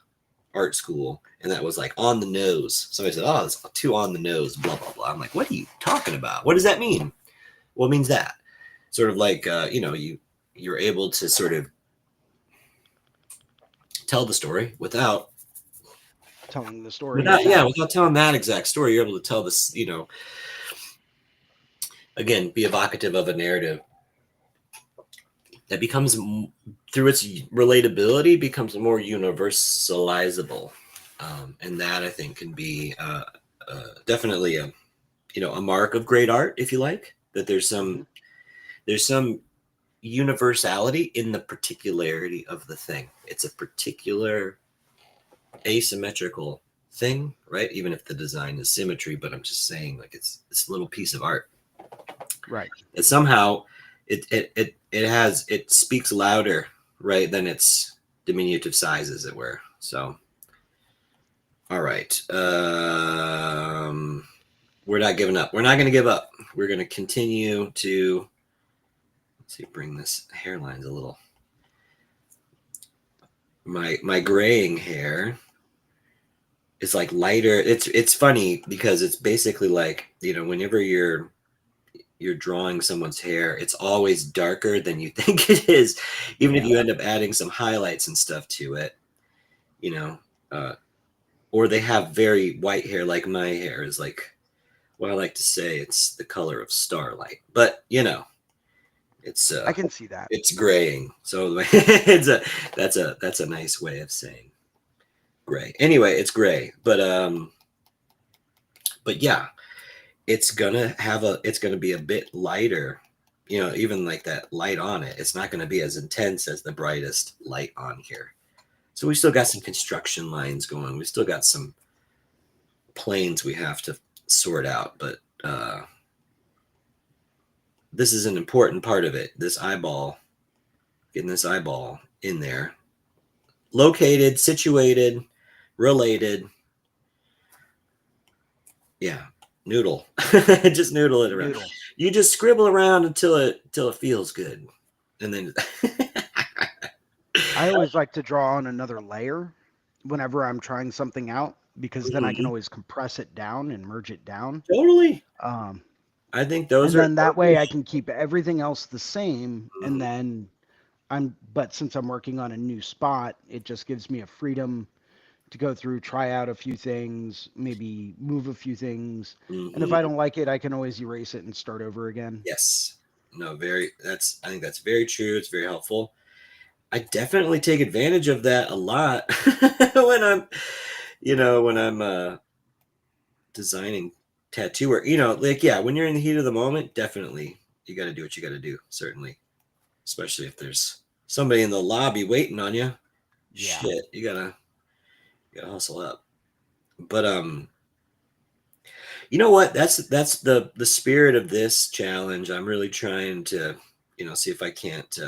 art school, and that was like on the nose. Somebody said, "Oh, it's too on the nose," blah blah blah. I'm like, "What are you talking about? What does that mean?" Well, it means that sort of like you're able to sort of tell the story Telling the story without yeah, itself. without telling that exact story. You're able to tell this, again, be evocative of a narrative that becomes through its relatability becomes more universalizable, and that I think can be definitely a mark of great art, if you like. That Hmm. there's some universality in the particularity of the thing. It's a particular asymmetrical thing, right? Even if the design is symmetry, but I'm just saying, like, it's this little piece of art Right. that somehow it speaks louder, right, than its diminutive size, as it were. So, all right, we're not giving up. We're not going to give up. We're going to continue to, let's see, bring this hairline's a little, my graying hair is like lighter. It's funny because it's basically like, whenever you're drawing someone's hair, it's always darker than you think it is, even if Yeah. you end up adding some highlights and stuff to it. you know, uh, or they have very white hair, like my hair is like, well, I like to say it's the color of starlight, but it's I can see that. it's graying. So it's a that's a nice way of saying gray. Anyway, it's gray, but yeah, it's gonna be a bit lighter. Even like that light on it, it's not gonna be as intense as the brightest light on here. So we still got some construction lines going. We still got some planes we have to sort out, but this is an important part of it. This eyeball, getting this eyeball in there, located, situated, related. Yeah, noodle. Just noodle it around. Noodle. You just scribble around until it feels good, and then I always like to draw on another layer whenever I'm trying something out because then I can Mhm. always compress it down and merge it down. Totally. Um, I think those and are then that those are. way I can keep everything else the same. And Mhm. then but since I'm working on a new spot, it just gives me a freedom to go through, try out a few things, maybe move a few things. And if I Mhm. don't like it, I can always erase it and start over again. Yes. No, very. I think that's very true. It's very helpful. I definitely take advantage of that a lot when I'm designing tattoo work. Like yeah, when you're in the heat of the moment, definitely you got to do what you got to do. Certainly, especially if there's somebody in the lobby waiting on you. Yeah. Shit, you gotta hustle up. But you know what? That's the spirit of this challenge. I'm really trying to see if I can't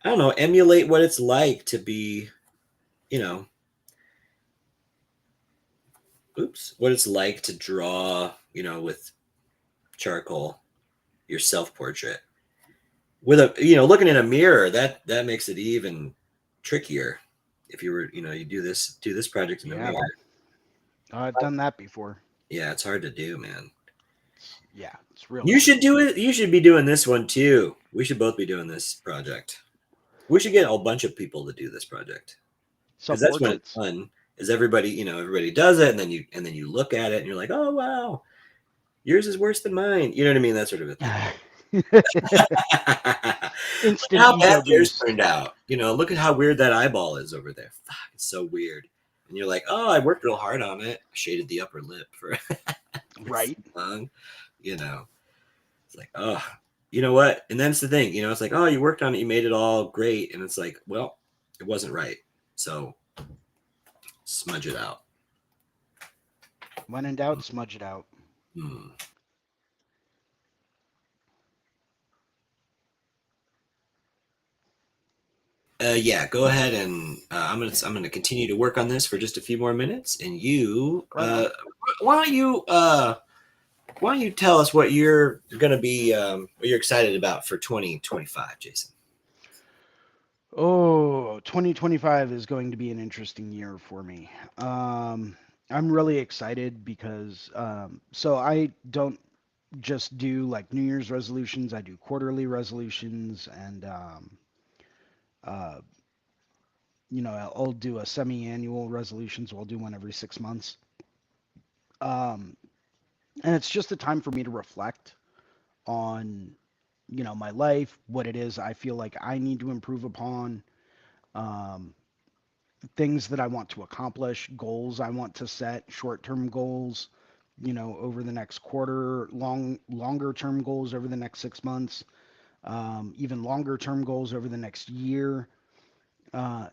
I don't know, emulate what it's like to be you know what it's like to draw with charcoal your self portrait with a looking in a mirror. That makes it even trickier if you were you do this project in a Yeah. mirror. I've done that before. Yeah, it's hard to do, man. Yeah, it's real You should tricky. do it. You should be doing this one too. We should both be doing this project. We should get a bunch of people to do this project because Self that's when it's portraits. fun. Is everybody does it, and then you look at it and you're like, oh wow, yours is worse than mine. You know what I mean? That sort of a thing. Look at Instant how bad ego yours boost. turned out. Look at how weird that eyeball is over there. Fuck, it's so weird. And you're like, oh, I worked real hard on it. I shaded the upper lip for for so Right. long. You know, it's like, oh, you know what? And that's the thing. It's like, oh, you worked on it, you made it all great, and it's like, well, it wasn't right. So smudge it out. When in doubt, smudge it out. Hmm. Yeah, go ahead and I'm gonna continue to work on this for just a few more minutes, and you Right on. why don't you why don't you tell us what you're gonna be what you're excited about for 2025, Jason? Oh, 2025 is going to be an interesting year for me. Um, I'm really excited because so I don't just do like New Year's resolutions. I do quarterly resolutions, and uh, I'll do a semi-annual resolution, so I'll do one every 6 months. Um, and it's just a time for me to reflect on my life, what it is I feel like I need to improve upon, um, things that I want to accomplish, goals I want to set, short-term goals, over the next quarter, longer-term goals over the next 6 months, even longer-term goals over the next year.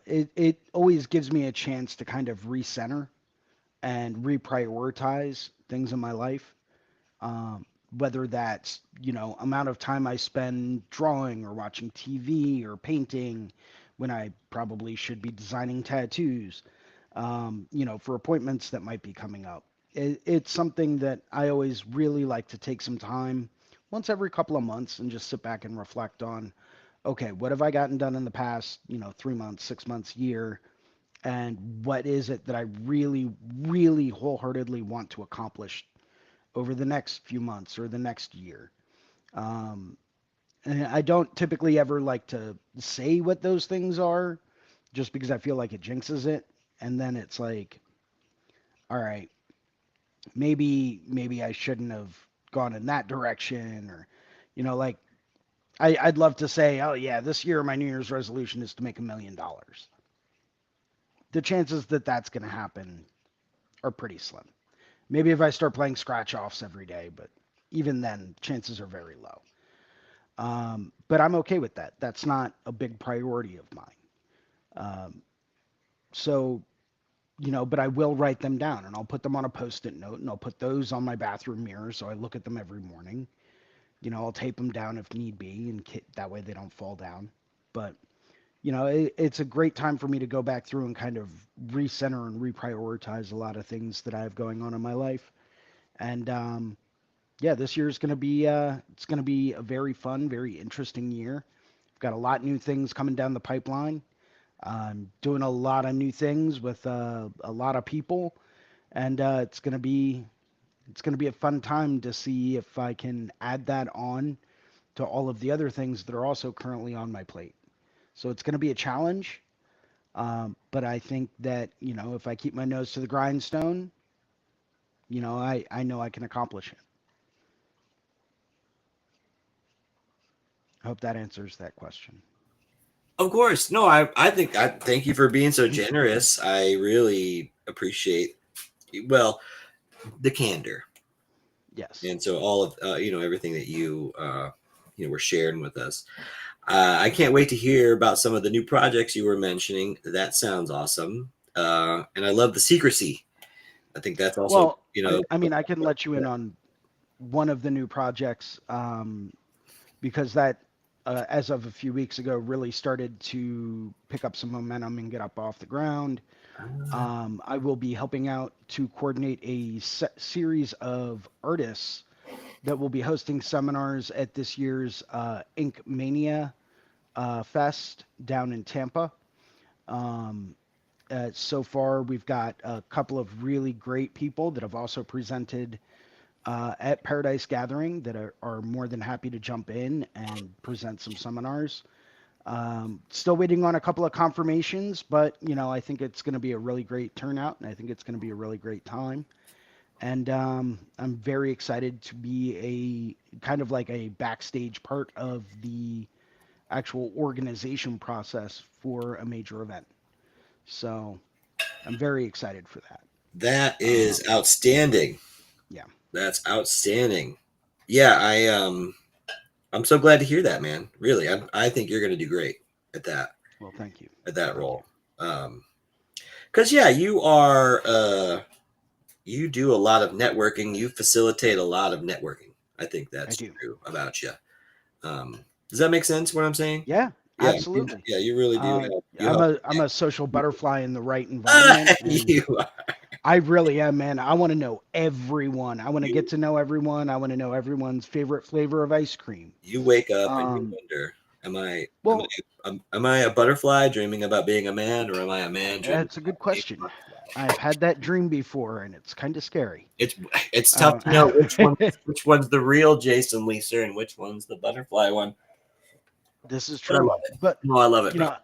It always gives me a chance to kind of recenter and reprioritize things in my life. Whether that's amount of time I spend drawing or watching TV or painting when I probably should be designing tattoos, for appointments that might be coming up. It's something that I always really like to take some time once every couple of months and just sit back and reflect on, okay, what have I gotten done in the past, 3 months, 6 months, year, and what is it that I really, really wholeheartedly want to accomplish over the next few months or the next year. Um, and I don't typically ever like to say what those things are. just because I feel like it jinxes it. And then it's like, all right, maybe I shouldn't have gone in that direction, or like I'd love to say, oh yeah, this year my New Year's resolution is to make $1 million. The chances that that's going to happen are pretty slim. Maybe if I start playing scratch offs every day, but even then, chances are very low. But I'm okay with that. That's not a big priority of mine. Um, so, but I will write them down and I'll put them on a post it note and I'll put those on my bathroom mirror so I look at them every morning. I'll tape them down if need be, and that way they don't fall down. But it's a great time for me to go back through and kind of recenter and reprioritize a lot of things that I have going on in my life. And yeah, this year is going to be it's going to be a very fun, very interesting year. I've got a lot of new things coming down the pipeline. I'm doing a lot of new things with a lot of people, and it's going to be a fun time to see if I can add that on to all of the other things that are also currently on my plate. So it's going to be a challenge, but I think that if I keep my nose to the grindstone, I know I can accomplish it. I hope that answers that question. Of course. No, I think I thank you for being so generous. I really appreciate, well, the candor. Yes. And so all of everything that were sharing with us. I can't wait to hear about some of the new projects you were mentioning. That sounds awesome. And I love the secrecy. I think that's also, Well, I mean, I can let you in on one of the new projects, because that, as of a few weeks ago, really started to pick up some momentum and get up off the ground. I will be helping out to coordinate a series of artists that will be hosting seminars at this year's Ink Mania Fest down in Tampa. Um, so far, we've got a couple of really great people that have also presented at Paradise Gathering that are more than happy to jump in and present some seminars. Still waiting on a couple of confirmations, but I think it's going to be a really great turnout, and I think it's going to be a really great time. And I'm very excited to be a kind of like a backstage part of the actual organization process for a major event. So I'm very excited for that. that is Um, outstanding. yeah. That's outstanding. Yeah, I'm so glad to hear that, man. Really, I think you're going to do great at that Well, thank you. at that Thank you. role. Because yeah, you do a lot of networking. You facilitate a lot of networking. I think I that's do. true about you. Does that make sense? What I'm saying? Yeah, Yeah, absolutely. yeah, you really do help. You I'm help a social butterfly in the right connect. environment, and you I really am, man. I want to know everyone. I want to get you to know everyone. I want to know everyone's favorite flavor of ice cream. you wake up and you Um, wonder, am I am well, am I a butterfly dreaming about being a man, or am I a man dreaming that's a good about being a question. butterfly? I've had that dream before, and it's kind of scary. It's it's tough Um, to know which one's the real Jason Leeser and which one's the butterfly one. this is But I true, love it. but No, I love it, you bro. know,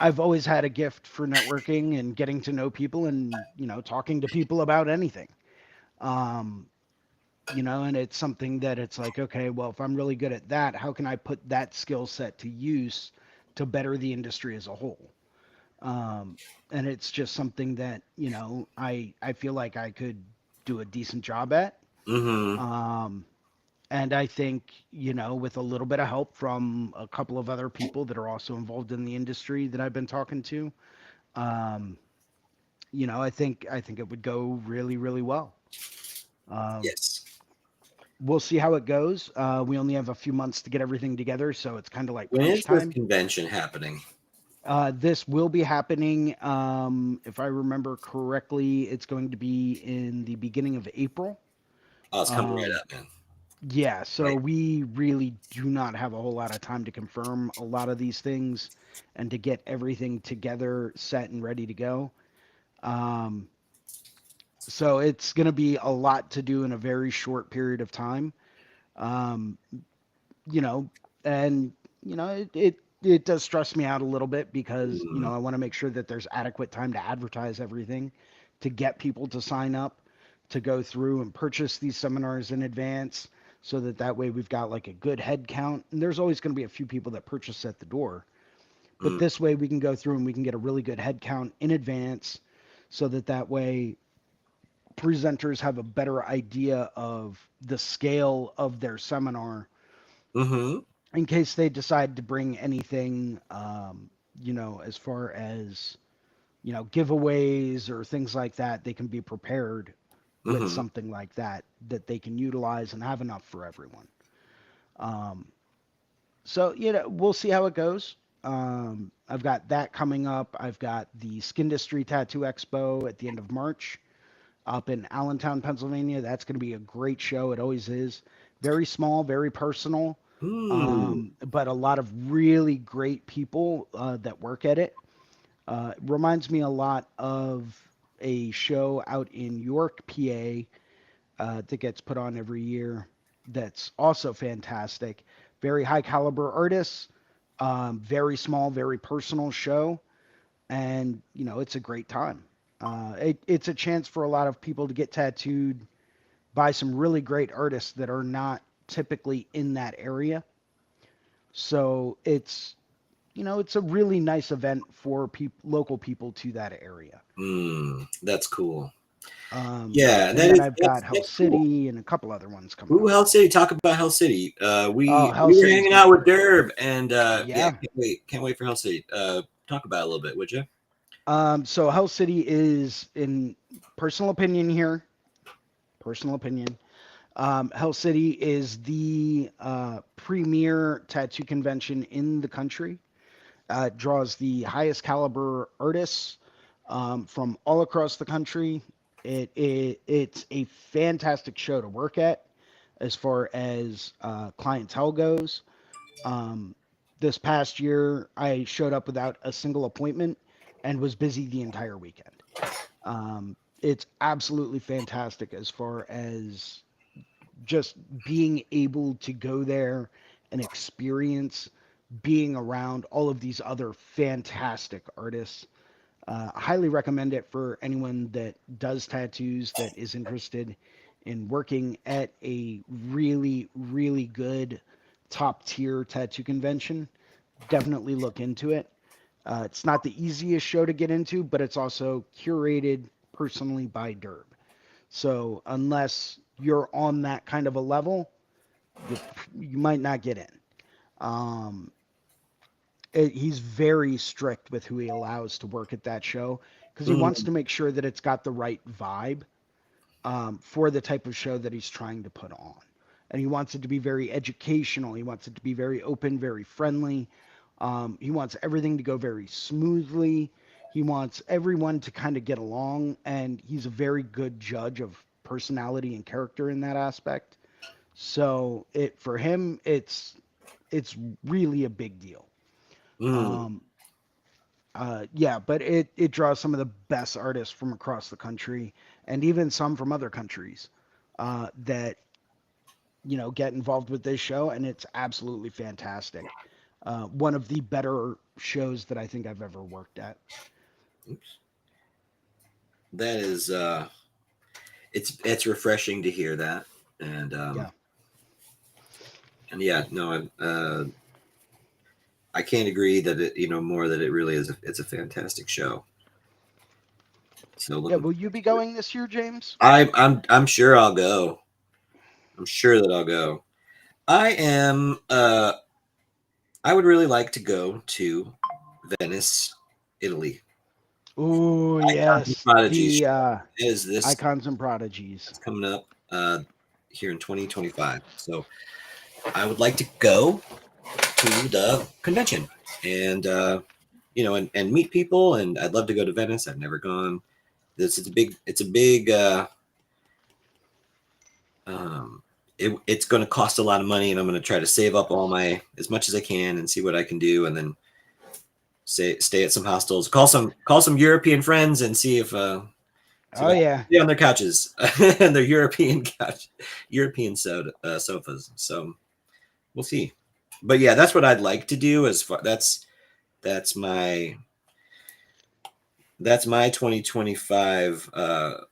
I've always had a gift for networking and getting to know people and talking to people about anything. Um, and it's something that it's like, okay, well, if I'm really good at that, how can I put that skill set to use to better the industry as a whole? Um, and it's just something that I feel like I could do a decent job at. Mm-hmm. Um, and I think with a little bit of help from a couple of other people that are also involved in the industry that I've been talking to, um, I think it would go really really well. Um, Yes. we'll see how it goes. We only have a few months to get everything together, so it's kind of like When crunch is this time. convention happening? This will be happening, if I remember correctly, it's going to be in the beginning of April. Oh, it's coming right Um, up, man. yeah, so Right. we really do not have a whole lot of time to confirm a lot of these things and to get everything together, set, and ready to go. Um, so it's going to be a lot to do in a very short period of time. Um, you know, and it does stress me out a little bit because, Mm, I want to make sure that there's adequate time to advertise everything, to get people to sign up, to go through and purchase these seminars in advance so that way we've got like a good head count. And there's always going to be a few people that purchase at the door. But mm, this way we can go through and we can get a really good head count in advance so that way presenters have a better idea of the scale of their seminar mm-hmm, in case they decide to bring anything, as far as, giveaways or things like that, they can be prepared with mm-hmm, something like that that they can utilize and have enough for everyone. Um, so, we'll see how it goes. I've got that coming up. I've got the Skindustry Tattoo Expo at the end of March up in Allentown, Pennsylvania. That's going to be a great show. It always is. Very small, very personal, mm, but a lot of really great people that work at it. It reminds me a lot of a show out in York, PA, that gets put on every year. That's also fantastic. Very high caliber artists, very small, very personal show, and it's a great time. It's a chance for a lot of people to get tattooed by some really great artists that are not typically in that area. So it's a really nice event for local people to that area. that's cool. Yeah, And that then is I've got Hell that's cool. City and a couple other ones coming Ooh, up. Hell City. Talk about Hell City. Oh, We Hell we were City's hanging going to out be with great. Derb, and yeah, Yeah. can't wait for Hell City. Talk about it a little bit, would you? So Hell City is, in personal opinion here, personal opinion. Hell City is the premier tattoo convention in the country. It draws the highest caliber artists from all across the country. It's a fantastic show to work at as far as clientele goes. Um, this past year, I showed up without a single appointment and was busy the entire weekend. It's absolutely fantastic as far as just being able to go there and experience being around all of these other fantastic artists. Highly recommend it for anyone that does tattoos that is interested in working at a really, really good top tier tattoo convention. Definitely look into it. It's not the easiest show to get into, but it's also curated personally by Derb. So unless you're on that kind of a level, you you might not get in. Um, he's very strict with who he allows to work at that show because he wants Mm, to make sure that it's got the right vibe for the type of show that he's trying to put on. And he wants it to be very educational. He wants it to be very open, very friendly. He wants everything to go very smoothly. He wants everyone to kind of get along, and he's a very good judge of personality and character in that aspect. So it for him, it's really a big deal. mm, Um, yeah, but it draws some of the best artists from across the country and even some from other countries that get involved with this show, and it's absolutely fantastic. One of the better shows that I think I've ever worked at. oops. That is it's refreshing to hear that, and Yeah, yeah, no, I can't agree that it more that it really is. It's a fantastic show. So yeah. looking Will you be forward to it. going this year, James? I'm sure I'll go. I'm sure that I'll go. I am. I would really like to go to Venice, Italy. Oh Icons and yes, Prodigies the show is this icons and prodigies. that's coming up here in 2025. So I would like to go to the convention and and meet people. And I'd love to go to Venice. I've never gone. This is a big. It's a big. Um, it's going to cost a lot of money, and I'm going to try to save up all my as much as I can and see what I can do, and then stay at some hostels, call some European friends, and see Oh what yeah, see on their couches and their European sofas. So we'll see. but yeah, that's what I'd like to do. As far that's my that's my 2025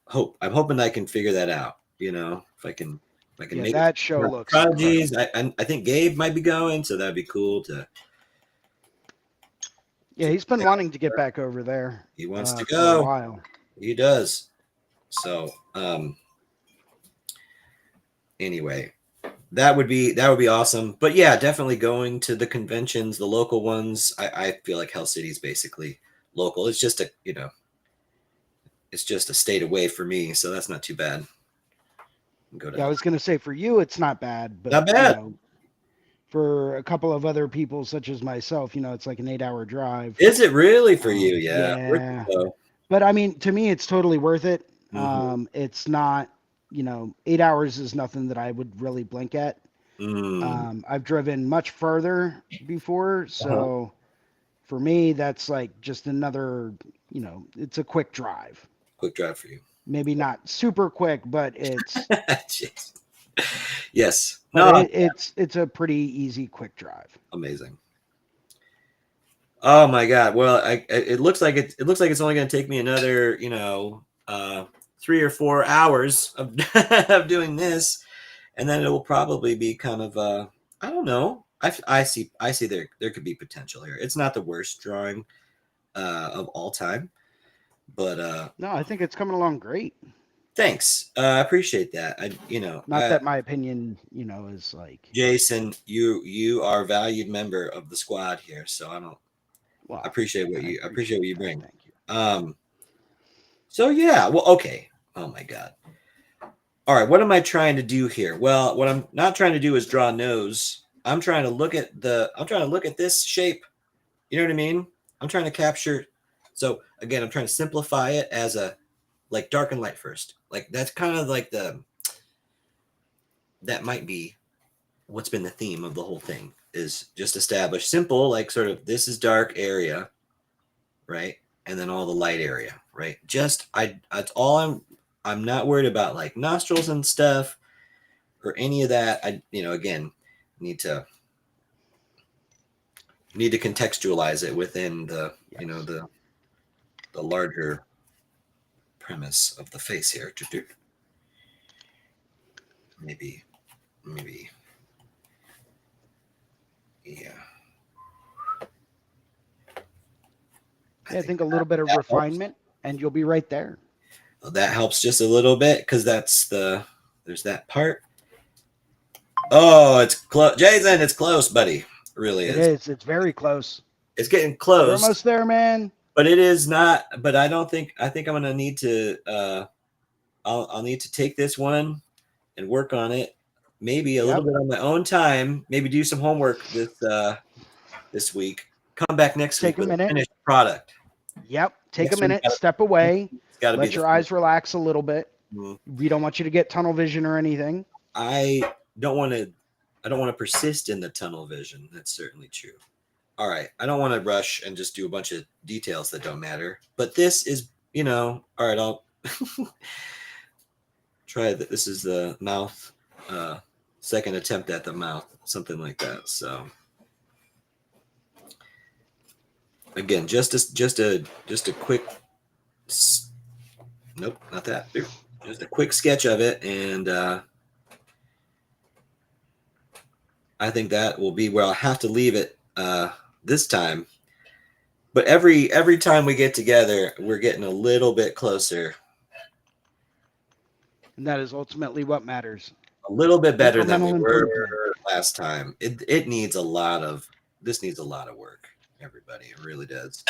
hope. I'm hoping I can figure that out. If I can Yeah, make it that show to looks Prodigies. incredible. I think Gabe might be going, so that'd be cool Yeah, to he's been wanting to get back over there he wants to for a go. while. He does. So anyway, that would be awesome. But yeah, definitely going to the conventions, the local ones. I feel like Hell City's basically local. It's just a state away for me, so that's not too bad. Go Yeah, I down. was gonna say for you it's not bad, but Not bad. for a couple of other people such as myself, it's like an 8-hour drive. Is it really for you? Yeah. Where'd you Yeah, go? but I mean, to me, it's totally worth it. Mm-hmm. It's not, 8 hours is nothing that I would really blink at. Mm. I've driven much further before, Uh-huh. so for me, that's like just another, it's a quick drive. Quick drive for you. Maybe not super quick, but it's Jeez. Yes. but No. it's a pretty easy quick drive. Amazing. Oh my God. Well, it looks like it's only going to take me another 3 or 4 hours of of doing this, and then it will probably be kind of I don't know. I see there could be potential here. It's not the worst drawing of all time, but No, I think it's coming along great. thanks. I appreciate that. Not that my opinion, is like, Jason, you are a valued member of the squad here, so I well, appreciate what I you appreciate that. bring. Thank you. Um, so yeah, well, okay. Oh my God. All right, what am I trying to do here? Well, what I'm not trying to do is draw a nose. I'm trying to look at this shape. You know what I mean? I'm trying to capture. So again, I'm trying to simplify it as a like dark and light first. Like that's kind of like that might be what's been the theme of the whole thing is just establish simple, like sort of this is dark area, right? And then all the light area, right? Just that's all I'm not worried about like nostrils and stuff or any of that. Again, need to need to contextualize it within Yes. the larger premise of the face here. Maybe maybe yeah. I Yeah, I think think a little bit of that helps. refinement, and you'll be right there. That helps just a little bit because there's that part. Oh, it's close, Jason. It's close, buddy. It really It is. is. It's very close. It's getting You're close, almost there, man. but it is not. But I don't think. I think I'm gonna need to. I'll need to take this one and work on it. Maybe a little Yep. bit on my own time. Maybe do some homework this week. Come back next Take week a with a minute. finished product. Yep. Take a Next week, minute. Step away. it's got to be Let the your finished. eyes relax a little bit. Mm. We don't want you to get tunnel vision or anything. I don't want to. I don't want to persist in the tunnel vision. That's certainly true. All right. I don't want to rush and just do a bunch of details that don't matter. But this is, all right. I'll try that. This is the mouth, uh, second attempt at the mouth, something like that. So again, just a quick. Nope, not that. Just a quick sketch of it, and I think that will be where I'll have to leave it this time. But every time we get together, we're getting a little bit closer, And that is ultimately what matters. a little bit better than we Incremental were improvement. last time. It needs a lot of this needs a lot of work, everybody. It really does.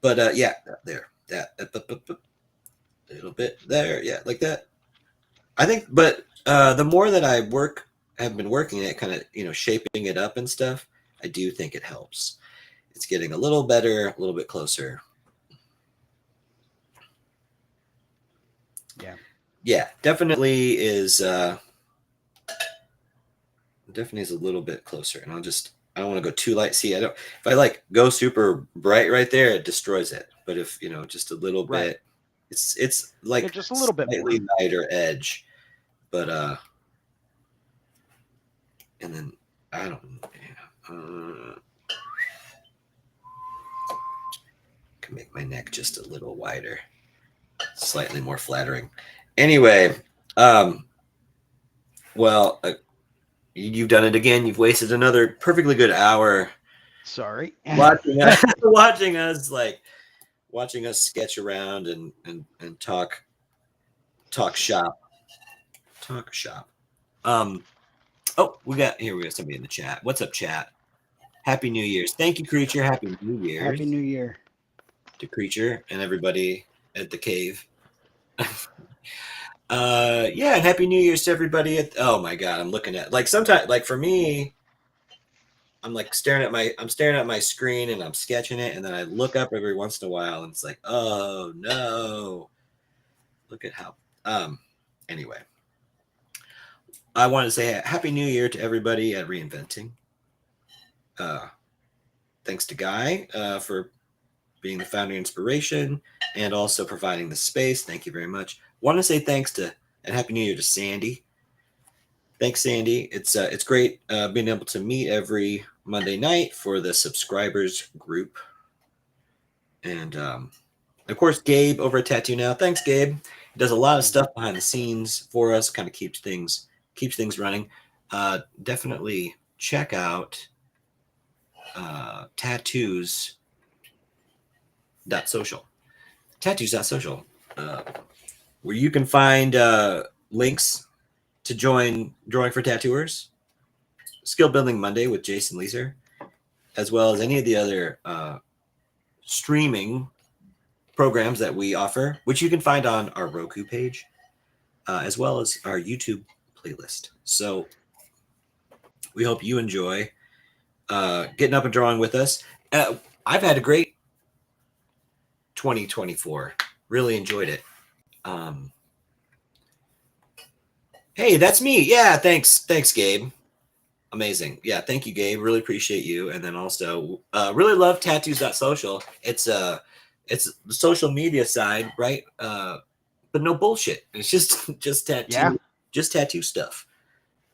But yeah, there, that a little bit there, yeah, like that. I think, but the more that have been working at kind of shaping it up and stuff, I do think it helps. It's getting a little better, a little bit closer. Yeah. Yeah, definitely is a little bit closer. And I don't want to go too light. See, I don't if I like go super bright right there, it destroys it. But if just a little Right. bit, it's Yeah, like just a little bit more. slightly lighter edge. But and then I don't. Can make my neck just a little wider, slightly more flattering. Anyway, um, well, you've done it again. You've wasted another perfectly good hour Sorry. watching us, watching us sketch around and talk shop, talk shop. Um, oh, we got somebody in the chat. What's up, chat? Happy New Year's. Thank you, Creature. Happy New Year's Happy New Year. to Creature and everybody at the cave. Yeah, and Happy New Year's to everybody at, oh my god, I'm looking at, like, sometimes, like, for me, I'm staring at my screen and I'm sketching it, and then I look up every once in a while and it's like, oh no, look at how, anyway, I want to say Happy New Year to everybody at Reinventing. Thanks to Guy for being the founding inspiration and also providing the space. Thank you very much. Want to say thanks to and Happy New Year to Sandy. Thanks, Sandy. It's great being able to meet every Monday night for the subscribers group, and of course Gabe over at Tattoo Now. Thanks, Gabe. He does a lot of stuff behind the scenes for us. Kind of keeps things running. Definitely check out tattoos.social. Tattoos.social, where you can find links to join Drawing for Tattooers, Skill Building Monday with Jason Leeser, as well as any of the other streaming programs that we offer, which you can find on our Roku page, as well as our YouTube playlist. So we hope you enjoy getting up and drawing with us. I've had a great 2024. Really enjoyed it. Hey, that's me. Yeah, thanks, Gabe. Amazing. Yeah, thank you, Gabe. Really appreciate you. And then also, really love tattoos.social. It's the social media side, right? But no bullshit. It's just Yeah. tattoo stuff,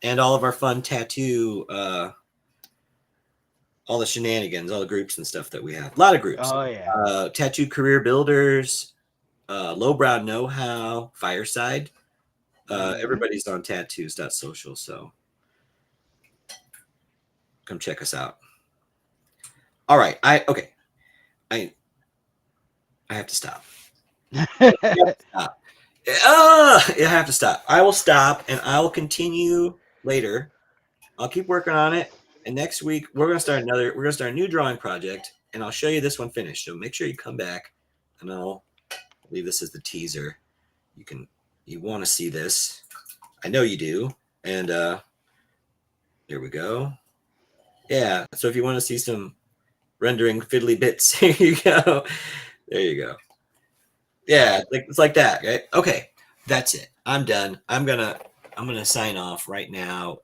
and all of our fun tattoo, all the shenanigans, all the groups and stuff that we have. A lot of groups. Oh yeah. Tattoo career builders, lowbrow know-how, fireside. Everybody's on tattoos.social, so come check us out. All right. I have to stop. I have to stop. I will stop and I will continue later. I'll keep working on it. And next week we're gonna start a new drawing project, and I'll show you this one finished. So make sure you come back, and I'll leave this as the teaser. You want to see this. I know you do. And here we go. Yeah. So if you want to see some rendering fiddly bits, here you go. There you go. Yeah, it's like that, right? Okay, that's it. I'm done. I'm gonna sign off right now.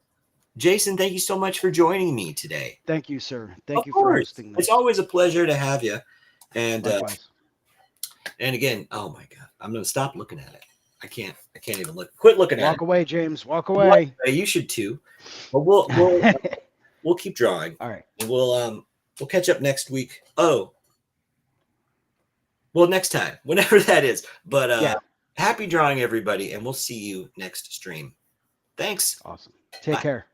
Jason, thank you so much for joining me today. Thank you, sir. Of Thank you for course, hosting it's this. always a pleasure to have you. And Likewise. and again, oh my god, I'm gonna stop looking at it. I can't even look. Quit looking at it. Walk away, James. Walk away. You should too. But we'll keep drawing. All right. And we'll catch up next week. Oh, well, next time, whenever that is. But Yeah. happy drawing, everybody, and we'll see you next stream. Thanks. Awesome. Take care.